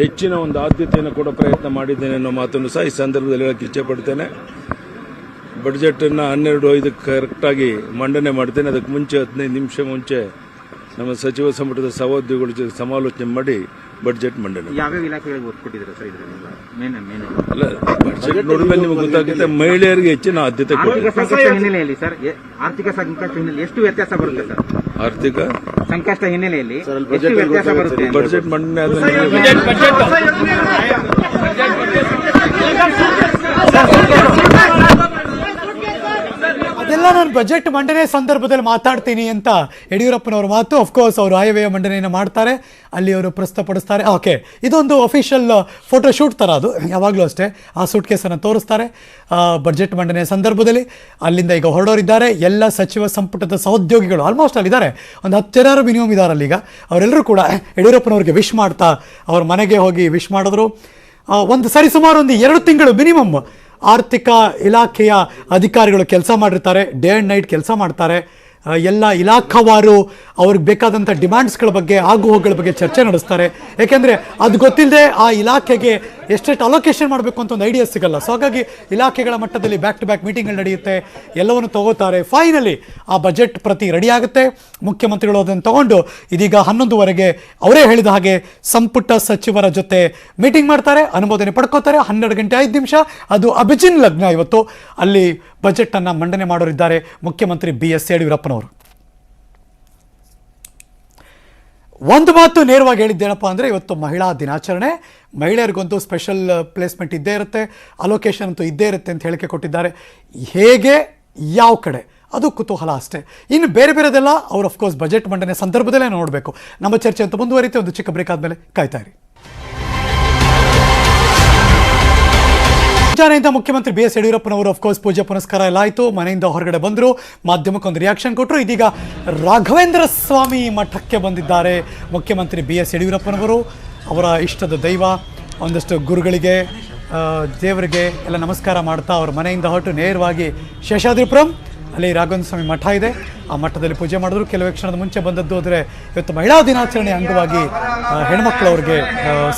ಹೆಚ್ಚಿನ ಒಂದು ಆದ್ಯತೆಯನ್ನು ಕೊಡೋ ಪ್ರಯತ್ನ ಮಾಡಿದ್ದೇನೆ ಅನ್ನೋ ಮಾತನ್ನು ಸಹ ಈ ಸಂದರ್ಭದಲ್ಲಿ ಹೇಳಕ್ಕೆ ಇಚ್ಛೆಪಡ್ತೇನೆ. ಬಜೆಟನ್ನು 12:05 ಕರೆಕ್ಟಾಗಿ ಮಂಡನೆ ಮಾಡ್ತೇನೆ. ಅದಕ್ಕೆ ಮುಂಚೆ 15 ನಿಮಿಷ ಮುಂಚೆ ನಮ್ಮ ಸಚಿವ ಸಂಪುಟದ ಸಹೋದ್ಯೋಗಿಗಳ ಜೊತೆ ಸಮಾಲೋಚನೆ ಮಾಡಿ ಬಜೆಟ್ ಮಂಡನೆ. ಅಲ್ಲ, ಬಜೆಟ್ ನೋಡಿದ ಮೇಲೆ ನಿಮಗೆ ಗೊತ್ತಾಗುತ್ತೆ ಮಹಿಳೆಯರಿಗೆ ಹೆಚ್ಚಿನ ಆದ್ಯತೆ ಹಿನ್ನೆಲೆಯಲ್ಲಿ ಸರ್ ಆರ್ಥಿಕ ಸಂಕಷ್ಟ ಹಿನ್ನೆಲೆ ಎಷ್ಟು ವ್ಯತ್ಯಾಸ ಬರುತ್ತೆ ಸರ್? ಆರ್ಥಿಕ ಸಂಕಷ್ಟ ಹಿನ್ನೆಲೆಯಲ್ಲಿ ಎಷ್ಟು ವ್ಯತ್ಯಾಸ ಬರುತ್ತೆ? ಬಜೆಟ್ ಮಂಡನೆ ಅದೆಲ್ಲ ನಾನು ಬಜೆಟ್ ಮಂಡನೆ ಸಂದರ್ಭದಲ್ಲಿ ಮಾತಾಡ್ತೀನಿ ಅಂತ ಯಡಿಯೂರಪ್ಪನವ್ರ ಮಾತು. ಅಫ್ಕೋರ್ಸ್ ಅವರು ಆಯವ್ಯಯ ಮಂಡನೆಯನ್ನು ಮಾಡ್ತಾರೆ, ಅಲ್ಲಿ ಅವರು ಪ್ರಸ್ತುತಪಡಿಸ್ತಾರೆ. ಓಕೆ, ಇದೊಂದು ಅಫಿಷಿಯಲ್ ಫೋಟೋ ಶೂಟ್ ಥರ, ಅದು ಯಾವಾಗಲೂ ಅಷ್ಟೇ. ಆ ಸೂಟ್ ಕೇಸನ್ನು ತೋರಿಸ್ತಾರೆ ಬಜೆಟ್ ಮಂಡನೆ ಸಂದರ್ಭದಲ್ಲಿ. ಅಲ್ಲಿಂದ ಈಗ ಹೊರಡೋರಿದ್ದಾರೆ ಎಲ್ಲ ಸಚಿವ ಸಂಪುಟದ ಸಹೋದ್ಯೋಗಿಗಳು. ಆಲ್ಮೋಸ್ಟ್ ಅಲ್ಲಿದ್ದಾರೆ, ಒಂದು 10 ಜನರು ಮಿನಿಮಮ್ ಇದ್ದಾರೆ ಅಲ್ಲೀಗ. ಅವರೆಲ್ಲರೂ ಕೂಡ ಯಡಿಯೂರಪ್ಪನವ್ರಿಗೆ ವಿಶ್ ಮಾಡ್ತಾ ಅವ್ರ ಮನೆಗೆ ಹೋಗಿ ವಿಶ್ ಮಾಡಿದ್ರು. ಒಂದು ಸರಿಸುಮಾರು ಒಂದು 2 ತಿಂಗಳು ಮಿನಿಮಮ್ ಆರ್ಥಿಕ ಇಲಾಖೆಯ ಅಧಿಕಾರಿಗಳು ಕೆಲಸ ಮಾಡಿರ್ತಾರೆ, ಡೇ ಆ್ಯಂಡ್ ನೈಟ್ ಕೆಲಸ ಮಾಡ್ತಾರೆ. ಎಲ್ಲ ಇಲಾಖಾವಾರು ಅವ್ರಿಗೆ ಬೇಕಾದಂಥ ಡಿಮ್ಯಾಂಡ್ಸ್ಗಳ ಬಗ್ಗೆ, ಆಗುಹೋಗುಗಳ ಬಗ್ಗೆ ಚರ್ಚೆ ನಡೆಸ್ತಾರೆ. ಯಾಕೆಂದರೆ ಅದು ಗೊತ್ತಿಲ್ಲದೆ ಆ ಇಲಾಖೆಗೆ ಎಷ್ಟೆಷ್ಟು ಅಲೋಕೇಶನ್ ಮಾಡಬೇಕು ಅಂತ ಒಂದು ಐಡಿಯಾ ಸಿಗಲ್ಲ. ಸೊ ಹಾಗಾಗಿ ಇಲಾಖೆಗಳ ಮಟ್ಟದಲ್ಲಿ ಬ್ಯಾಕ್ ಟು ಬ್ಯಾಕ್ ಮೀಟಿಂಗ್ಗಳು ನಡೆಯುತ್ತೆ, ಎಲ್ಲವನ್ನು ತಗೋತಾರೆ. ಫೈನಲಿ ಆ ಬಜೆಟ್ ಪ್ರತಿ ರೆಡಿ ಆಗುತ್ತೆ. ಮುಖ್ಯಮಂತ್ರಿಗಳು ಅದನ್ನು ತಗೊಂಡು ಇದೀಗ 11ವರೆಗೆ ಅವರೇ ಹೇಳಿದ ಹಾಗೆ ಸಂಪುಟ ಸಚಿವರ ಜೊತೆ ಮೀಟಿಂಗ್ ಮಾಡ್ತಾರೆ, ಅನುಮೋದನೆ ಪಡ್ಕೋತಾರೆ. 12 ಗಂಟೆ 5 ನಿಮಿಷ ಅದು ಅಭಿಜಿನ್ ಲಗ್ನ. ಇವತ್ತು ಅಲ್ಲಿ ಬಜೆಟ್ ಅನ್ನು ಮಂಡನೆ ಮಾಡೋರಿದ್ದಾರೆ ಮುಖ್ಯಮಂತ್ರಿ BS ಯಡಿಯೂರಪ್ಪನವರು. ಒಂದು ಮಾತು ನೇರವಾಗಿ ಹೇಳಿದ್ದೇನಪ್ಪ ಅಂದರೆ, ಇವತ್ತು ಮಹಿಳಾ ದಿನಾಚರಣೆ, ಮಹಿಳೆಯರಿಗೊಂದು ಸ್ಪೆಷಲ್ ಪ್ಲೇಸ್ಮೆಂಟ್ ಇದ್ದೇ ಇರುತ್ತೆ, ಅಲೋಕೇಶನ್ ಅಂತೂ ಇದ್ದೇ ಇರುತ್ತೆ ಅಂತ ಹೇಳಿಕೆ ಕೊಟ್ಟಿದ್ದಾರೆ. ಹೇಗೆ, ಯಾವ ಕಡೆ, ಅದು ಕುತೂಹಲ ಅಷ್ಟೇ. ಇನ್ನು ಬೇರೆ ಬೇರೆದೆಲ್ಲ ಅವ್ರು ಅಫ್ಕೋರ್ಸ್ ಬಜೆಟ್ ಮಂಡನೆ ಸಂದರ್ಭದಲ್ಲೇ ನೋಡಬೇಕು. ನಮ್ಮ ಚರ್ಚೆ ಅಂತ ಮುಂದುವರಿಯುತ್ತೆ. ಒಂದು ಚಿಕ್ಕ ಬ್ರೇಕ್ ಆದಮೇಲೆ ಕಾಯ್ತಾ ಇರಿ. ಮುಂಜಾನೆಯಿಂದ ಮುಖ್ಯಮಂತ್ರಿ BS ಯಡಿಯೂರಪ್ಪನವರು ಅಫ್ಕೋರ್ಸ್ ಪೂಜೆ ಪುನಸ್ಕಾರ ಎಲ್ಲ ಆಯಿತು. ಮನೆಯಿಂದ ಹೊರಗಡೆ ಬಂದರು, ಮಾಧ್ಯಮಕ್ಕೊಂದು ರಿಯಾಕ್ಷನ್ ಕೊಟ್ಟರು. ಇದೀಗ ರಾಘವೇಂದ್ರ ಸ್ವಾಮಿ ಮಠಕ್ಕೆ ಬಂದಿದ್ದಾರೆ ಮುಖ್ಯಮಂತ್ರಿ BS ಯಡಿಯೂರಪ್ಪನವರು. ಅವರ ಇಷ್ಟದ ದೈವ, ಒಂದಷ್ಟು ಗುರುಗಳಿಗೆ, ದೇವರಿಗೆ ಎಲ್ಲ ನಮಸ್ಕಾರ ಮಾಡ್ತಾ ಅವ್ರ ಮನೆಯಿಂದ ಹೊರಟು ನೇರವಾಗಿ ಶೇಷಾದ್ರಿಪುರಂ, ಅಲ್ಲಿ ರಾಘವೇಂದ್ರ ಸ್ವಾಮಿ ಮಠ ಇದೆ, ಆ ಮಠದಲ್ಲಿ ಪೂಜೆ ಮಾಡಿದ್ರು. ಕೆಲವೇ ಕ್ಷಣದ ಮುಂಚೆ ಬಂದದ್ದು. ಆದರೆ ಇವತ್ತು ಮಹಿಳಾ ದಿನಾಚರಣೆ ಅಂಗವಾಗಿ ಹೆಣ್ಮಕ್ಳವ್ರಿಗೆ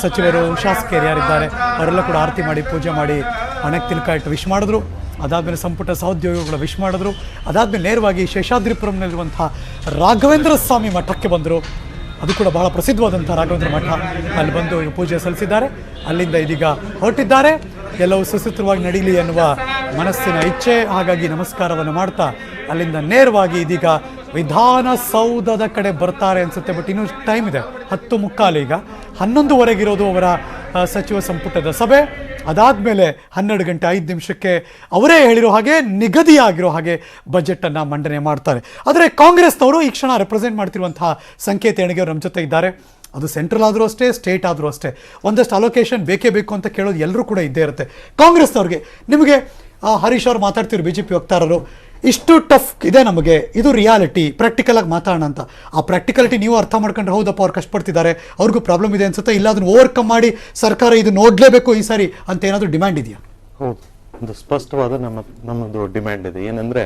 ಸಚಿವರು, ಶಾಸಕಿಯರು ಯಾರಿದ್ದಾರೆ ಅವರೆಲ್ಲ ಕೂಡ ಆರತಿ ಮಾಡಿ, ಪೂಜೆ ಮಾಡಿ, ಹಣಕ್ಕೆ ತಿಲಕ ಇಟ್ಟು ವಿಶ್ ಮಾಡಿದ್ರು. ಅದಾದಮೇಲೆ ಸಂಪುಟ ಸಹೋದ್ಯೋಗಿಗಳು ವಿಶ್ ಮಾಡಿದ್ರು. ಅದಾದಮೇಲೆ ನೇರವಾಗಿ ಶೇಷಾದ್ರಿಪುರಂನಲ್ಲಿರುವಂಥ ರಾಘವೇಂದ್ರ ಸ್ವಾಮಿ ಮಠಕ್ಕೆ ಬಂದರು. ಅದು ಕೂಡ ಬಹಳ ಪ್ರಸಿದ್ಧವಾದಂಥ ರಾಘವೇಂದ್ರ ಮಠ. ಅಲ್ಲಿ ಬಂದು ಪೂಜೆ ಸಲ್ಲಿಸಿದ್ದಾರೆ. ಅಲ್ಲಿಂದ ಇದೀಗ ಹೊರಟಿದ್ದಾರೆ. ಎಲ್ಲವೂ ಸುಸೂತ್ರವಾಗಿ ನಡೀಲಿ ಎನ್ನುವ ಮನಸ್ಸಿನ ಇಚ್ಛೆ. ಹಾಗಾಗಿ ನಮಸ್ಕಾರವನ್ನು ಮಾಡ್ತಾ ಅಲ್ಲಿಂದ ನೇರವಾಗಿ ಇದೀಗ ವಿಧಾನಸೌಧದ ಕಡೆ ಬರ್ತಾರೆ ಅನಿಸುತ್ತೆ. ಬಟ್ ಇನ್ನೂ ಟೈಮ್ ಇದೆ, 10:15. ಈಗ 11ವರೆಗಿರೋದು ಅವರ ಸಚಿವ ಸಂಪುಟದ ಸಭೆ. ಅದಾದಮೇಲೆ 12 ಗಂಟೆ 5 ನಿಮಿಷಕ್ಕೆ ಅವರೇ ಹೇಳಿರೋ ಹಾಗೆ, ನಿಗದಿಯಾಗಿರೋ ಹಾಗೆ ಬಜೆಟನ್ನು ಮಂಡನೆ ಮಾಡ್ತಾರೆ. ಆದರೆ ಕಾಂಗ್ರೆಸ್ನವರು ಈ ಕ್ಷಣ ರೆಪ್ರೆಸೆಂಟ್ ಮಾಡ್ತಿರುವಂತಹ ಸಂಕೇತ ಎಣಿಗೆಯವರು ನಮ್ಮ ಜೊತೆ ಇದ್ದಾರೆ. ಅದು ಸೆಂಟ್ರಲ್ ಆದರೂ ಅಷ್ಟೇ, ಸ್ಟೇಟ್ ಆದರೂ ಅಷ್ಟೇ. ಒಂದಷ್ಟು ಅಲೋಕೇಶನ್ ಬೇಕೇ ಬೇಕು ಅಂತ ಕೇಳೋದು ಎಲ್ಲರೂ ಕೂಡ ಇದ್ದೇ ಇರುತ್ತೆ. ಕಾಂಗ್ರೆಸ್ನವ್ರಿಗೆ, ನಿಮಗೆ ಹರೀಶ್ ಅವರು ಮಾತಾಡ್ತಿದ್ರು, BJP ವಕ್ತಾರರು, ಇಷ್ಟು ಟಫ್ ಇದೆ ನಮಗೆ, ಇದು ರಿಯಾಲಿಟಿ, ಪ್ರಾಕ್ಟಿಕಲಾಗಿ ಮಾತಾಡೋಣ ಅಂತ. ಆ ಪ್ರಾಕ್ಟಿಕಲಿಟಿ ನೀವು ಅರ್ಥ ಮಾಡ್ಕೊಂಡ್ರೆ ಹೌದಪ್ಪ ಅವ್ರು ಕಷ್ಟಪಡ್ತಿದ್ದಾರೆ, ಅವ್ರಿಗೂ ಪ್ರಾಬ್ಲಮ್ ಇದೆ ಅನ್ಸುತ್ತೆ, ಇಲ್ಲ ಅದನ್ನು ಓವರ್ಕಮ್ ಮಾಡಿ ಸರ್ಕಾರ ಇದು ನೋಡಲೇಬೇಕು ಈ ಸಾರಿ ಅಂತ ಏನಾದರೂ ಡಿಮ್ಯಾಂಡ್ ಇದೆಯಾ? ಹೌದು, ಒಂದು ಸ್ಪಷ್ಟವಾದ ನಮ್ಮದು ಡಿಮ್ಯಾಂಡ್ ಇದೆ. ಏನಂದ್ರೆ,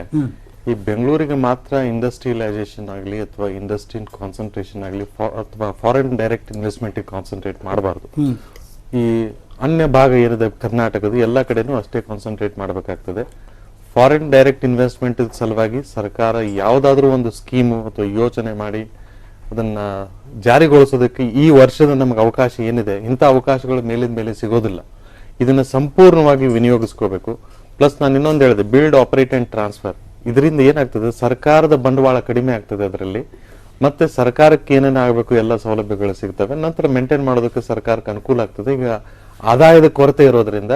ಈ ಬೆಂಗಳೂರಿಗೆ ಮಾತ್ರ ಇಂಡಸ್ಟ್ರಿಯಲೈಸೇಷನ್ ಆಗಲಿ ಅಥವಾ ಇಂಡಸ್ಟ್ರಿ ಕಾನ್ಸಂಟ್ರೇಷನ್ ಆಗಲಿ ಅಥವಾ ಫಾರಿನ್ ಡೈರೆಕ್ಟ್ ಇನ್ವೆಸ್ಟ್ಮೆಂಟ್ ಕಾನ್ಸಂಟ್ರೇಟ್ ಮಾಡಬಾರ್ದು. ಈ ಅನ್ಯ ಭಾಗ ಏನಿದೆ ಕರ್ನಾಟಕದ ಎಲ್ಲ ಕಡೆನೂ ಅಷ್ಟೇ ಕಾನ್ಸಂಟ್ರೇಟ್ ಮಾಡಬೇಕಾಗ್ತದೆ. ಫಾರಿನ್ ಡೈರೆಕ್ಟ್ ಇನ್ವೆಸ್ಟ್ಮೆಂಟ್ ಸಲುವಾಗಿ ಸರ್ಕಾರ ಯಾವುದಾದ್ರೂ ಒಂದು ಸ್ಕೀಮು ಅಥವಾ ಯೋಚನೆ ಮಾಡಿ ಅದನ್ನ ಜಾರಿಗೊಳಿಸೋದಕ್ಕೆ ಈ ವರ್ಷದ ನಮಗೆ ಅವಕಾಶ ಏನಿದೆ, ಇಂಥ ಅವಕಾಶಗಳು ಮೇಲಿಂದ ಮೇಲೆ ಸಿಗೋದಿಲ್ಲ. ಇದನ್ನ ಸಂಪೂರ್ಣವಾಗಿ ವಿನಿಯೋಗಿಸ್ಕೋಬೇಕು. ಪ್ಲಸ್ ನಾನು ಇನ್ನೊಂದು ಹೇಳಿದೆ, ಬಿಲ್ಡ್, ಆಪರೇಟ್ ಅಂಡ್ ಟ್ರಾನ್ಸ್ಫರ್. ಇದರಿಂದ ಏನಾಗ್ತದೆ, ಸರ್ಕಾರದ ಬಂಡವಾಳ ಕಡಿಮೆ ಆಗ್ತದೆ ಅದರಲ್ಲಿ, ಮತ್ತೆ ಸರ್ಕಾರಕ್ಕೆ ಏನೇನು ಆಗಬೇಕು ಎಲ್ಲ ಸೌಲಭ್ಯಗಳು ಸಿಗ್ತವೆ. ನಂತರ ಮೇಂಟೈನ್ ಮಾಡೋದಕ್ಕೆ ಸರ್ಕಾರಕ್ಕೆ ಅನುಕೂಲ ಆಗ್ತದೆ. ಈಗ ಆದಾಯದ ಕೊರತೆ ಇರೋದ್ರಿಂದ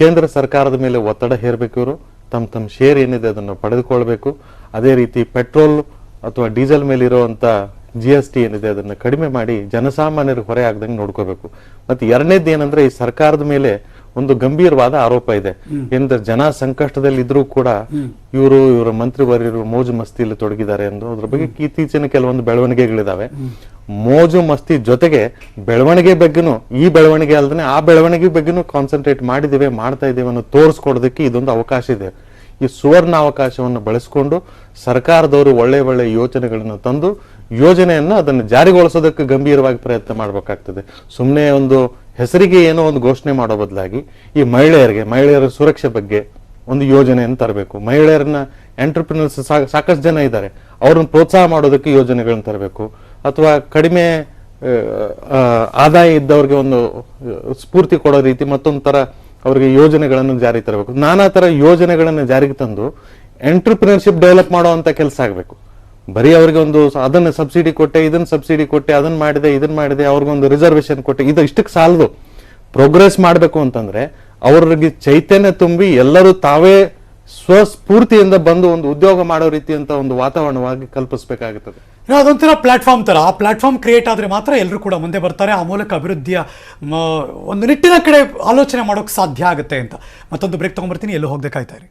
ಕೇಂದ್ರ ಸರ್ಕಾರದ ಮೇಲೆ ಒತ್ತಡ ಹೇರಬೇಕು. ಇವರು ತಮ್ಮ ಶೇರ್ ಏನಿದೆ ಅದನ್ನು ಪಡೆದುಕೊಳ್ಬೇಕು. ಅದೇ ರೀತಿ ಪೆಟ್ರೋಲ್ ಅಥವಾ ಡೀಸೆಲ್ ಮೇಲೆ ಇರುವಂತ GST ಏನಿದೆ ಅದನ್ನು ಕಡಿಮೆ ಮಾಡಿ ಜನಸಾಮಾನ್ಯರಿಗೆ ಹೊರೆ ಆಗದಂಗೆ ನೋಡ್ಕೋಬೇಕು. ಮತ್ತೆ ಎರಡನೇದು ಏನಂದ್ರೆ, ಈ ಸರ್ಕಾರದ ಮೇಲೆ ಒಂದು ಗಂಭೀರವಾದ ಆರೋಪ ಇದೆ. ಏನಂದ್ರೆ, ಜನ ಸಂಕಷ್ಟದಲ್ಲಿ ಇದ್ರೂ ಕೂಡ ಇವರ ಮಂತ್ರಿವರ್ಯರು ಮೋಜು ಮಸ್ತಿಯಲ್ಲಿ ತೊಡಗಿದ್ದಾರೆ ಎಂದು. ಅದ್ರ ಬಗ್ಗೆ ಇತ್ತೀಚಿನ ಕೆಲವೊಂದು ಬೆಳವಣಿಗೆಗಳಿದಾವೆ. ಮೋಜು ಮಸ್ತಿ ಜೊತೆಗೆ ಬೆಳವಣಿಗೆ ಬಗ್ಗೆನೂ, ಈ ಬೆಳವಣಿಗೆ ಅಲ್ಲದೆ ಆ ಬೆಳವಣಿಗೆ ಬಗ್ಗೆನೂ ಕಾನ್ಸಂಟ್ರೇಟ್ ಮಾಡಿದ್ದೇವೆ, ಮಾಡ್ತಾ ಇದ್ದೇವೆ ಅನ್ನೋ ತೋರಿಸ್ಕೊಡೋದಕ್ಕೆ ಇದೊಂದು ಅವಕಾಶ ಇದೆ. ಈ ಸುವರ್ಣ ಅವಕಾಶವನ್ನು ಬಳಸಿಕೊಂಡು ಸರ್ಕಾರದವರು ಒಳ್ಳೆ ಒಳ್ಳೆ ಯೋಜನೆಗಳನ್ನು ತಂದು ಯೋಜನೆಯನ್ನು ಅದನ್ನು ಜಾರಿಗೊಳಿಸೋದಕ್ಕೆ ಗಂಭೀರವಾಗಿ ಪ್ರಯತ್ನ ಮಾಡಬೇಕಾಗ್ತದೆ. ಸುಮ್ಮನೆ ಒಂದು ಹೆಸರಿಗೆ ಏನೋ ಒಂದು ಘೋಷಣೆ ಮಾಡೋ ಬದಲಾಗಿ ಈ ಮಹಿಳೆಯರ ಸುರಕ್ಷೆ ಬಗ್ಗೆ ಒಂದು ಯೋಜನೆಯನ್ನು ತರಬೇಕು. ಮಹಿಳೆಯರನ್ನ ಎಂಟರ್ಪ್ರಿನರ್ಸ್ ಸಾಕಷ್ಟು ಜನ ಇದ್ದಾರೆ, ಅವ್ರನ್ನ ಪ್ರೋತ್ಸಾಹ ಮಾಡೋದಕ್ಕೆ ಯೋಜನೆಗಳನ್ನ ತರಬೇಕು. ಅಥವಾ ಕಡಿಮೆ ಆದಾಯ ಇದ್ದವ್ರಿಗೆ ಒಂದು ಸ್ಫೂರ್ತಿ ಕೊಡೋ ರೀತಿ ಮತ್ತೊಂದು ತರ ಅವರಿಗೆ ಯೋಜನೆಗಳನ್ನು ಜಾರಿ ತರಬೇಕು. ನಾನಾ ತರ ಯೋಜನೆಗಳನ್ನು ಜಾರಿಗೆ ತಂದು ಎಂಟರ್ಪ್ರಿನರ್ಶಿಪ್ ಡೆವಲಪ್ ಮಾಡುವಂತ ಕೆಲಸ ಆಗಬೇಕು. ಬರೀ ಅವ್ರಿಗೆ ಒಂದು ಅದನ್ನ ಸಬ್ಸಿಡಿ ಕೊಟ್ಟೆ, ಇದನ್ನ ಸಬ್ಸಿಡಿ ಕೊಟ್ಟೆ, ಅದನ್ನ ಮಾಡಿದೆ, ಅವ್ರಿಗೊಂದು ರಿಸರ್ವೇಶನ್ ಕೊಟ್ಟೆ, ಇದು ಇಷ್ಟಕ್ಕೆ ಸಾಲದು. ಪ್ರೋಗ್ರೆಸ್ ಮಾಡಬೇಕು ಅಂತಂದ್ರೆ ಅವ್ರಿಗೆ ಚೈತನ್ಯ ತುಂಬಿ ಎಲ್ಲರೂ ತಾವೇ ಸ್ವಸ್ಫೂರ್ತಿಯಿಂದ ಬಂದು ಒಂದು ಉದ್ಯೋಗ ಮಾಡೋ ರೀತಿ ಅಂತ ಒಂದು ವಾತಾವರಣವಾಗಿ ಕಲ್ಪಿಸಬೇಕಾಗುತ್ತದೆ. ಅದೊಂಥರ ಪ್ಲಾಟ್ಫಾರ್ಮ್ ತರ, ಆ ಪ್ಲಾಟ್ಫಾರ್ಮ್ ಕ್ರಿಯೇಟ್ ಆದ್ರೆ ಮಾತ್ರ ಎಲ್ಲರೂ ಕೂಡ ಮುಂದೆ ಬರ್ತಾರೆ. ಆ ಮೂಲಕ ಅಭಿವೃದ್ಧಿಯ ಒಂದು ನಿಟ್ಟಿನ ಕಡೆ ಆಲೋಚನೆ ಮಾಡೋಕೆ ಸಾಧ್ಯ ಆಗುತ್ತೆ ಅಂತ. ಮತ್ತೊಂದು ಬ್ರೇಕ್ ತಗೊಂಡ್ಬರ್ತೀನಿ, ಎಲ್ಲೂ ಹೋಗದೆ ಕಾಯ್ತಾ ಇರಿ.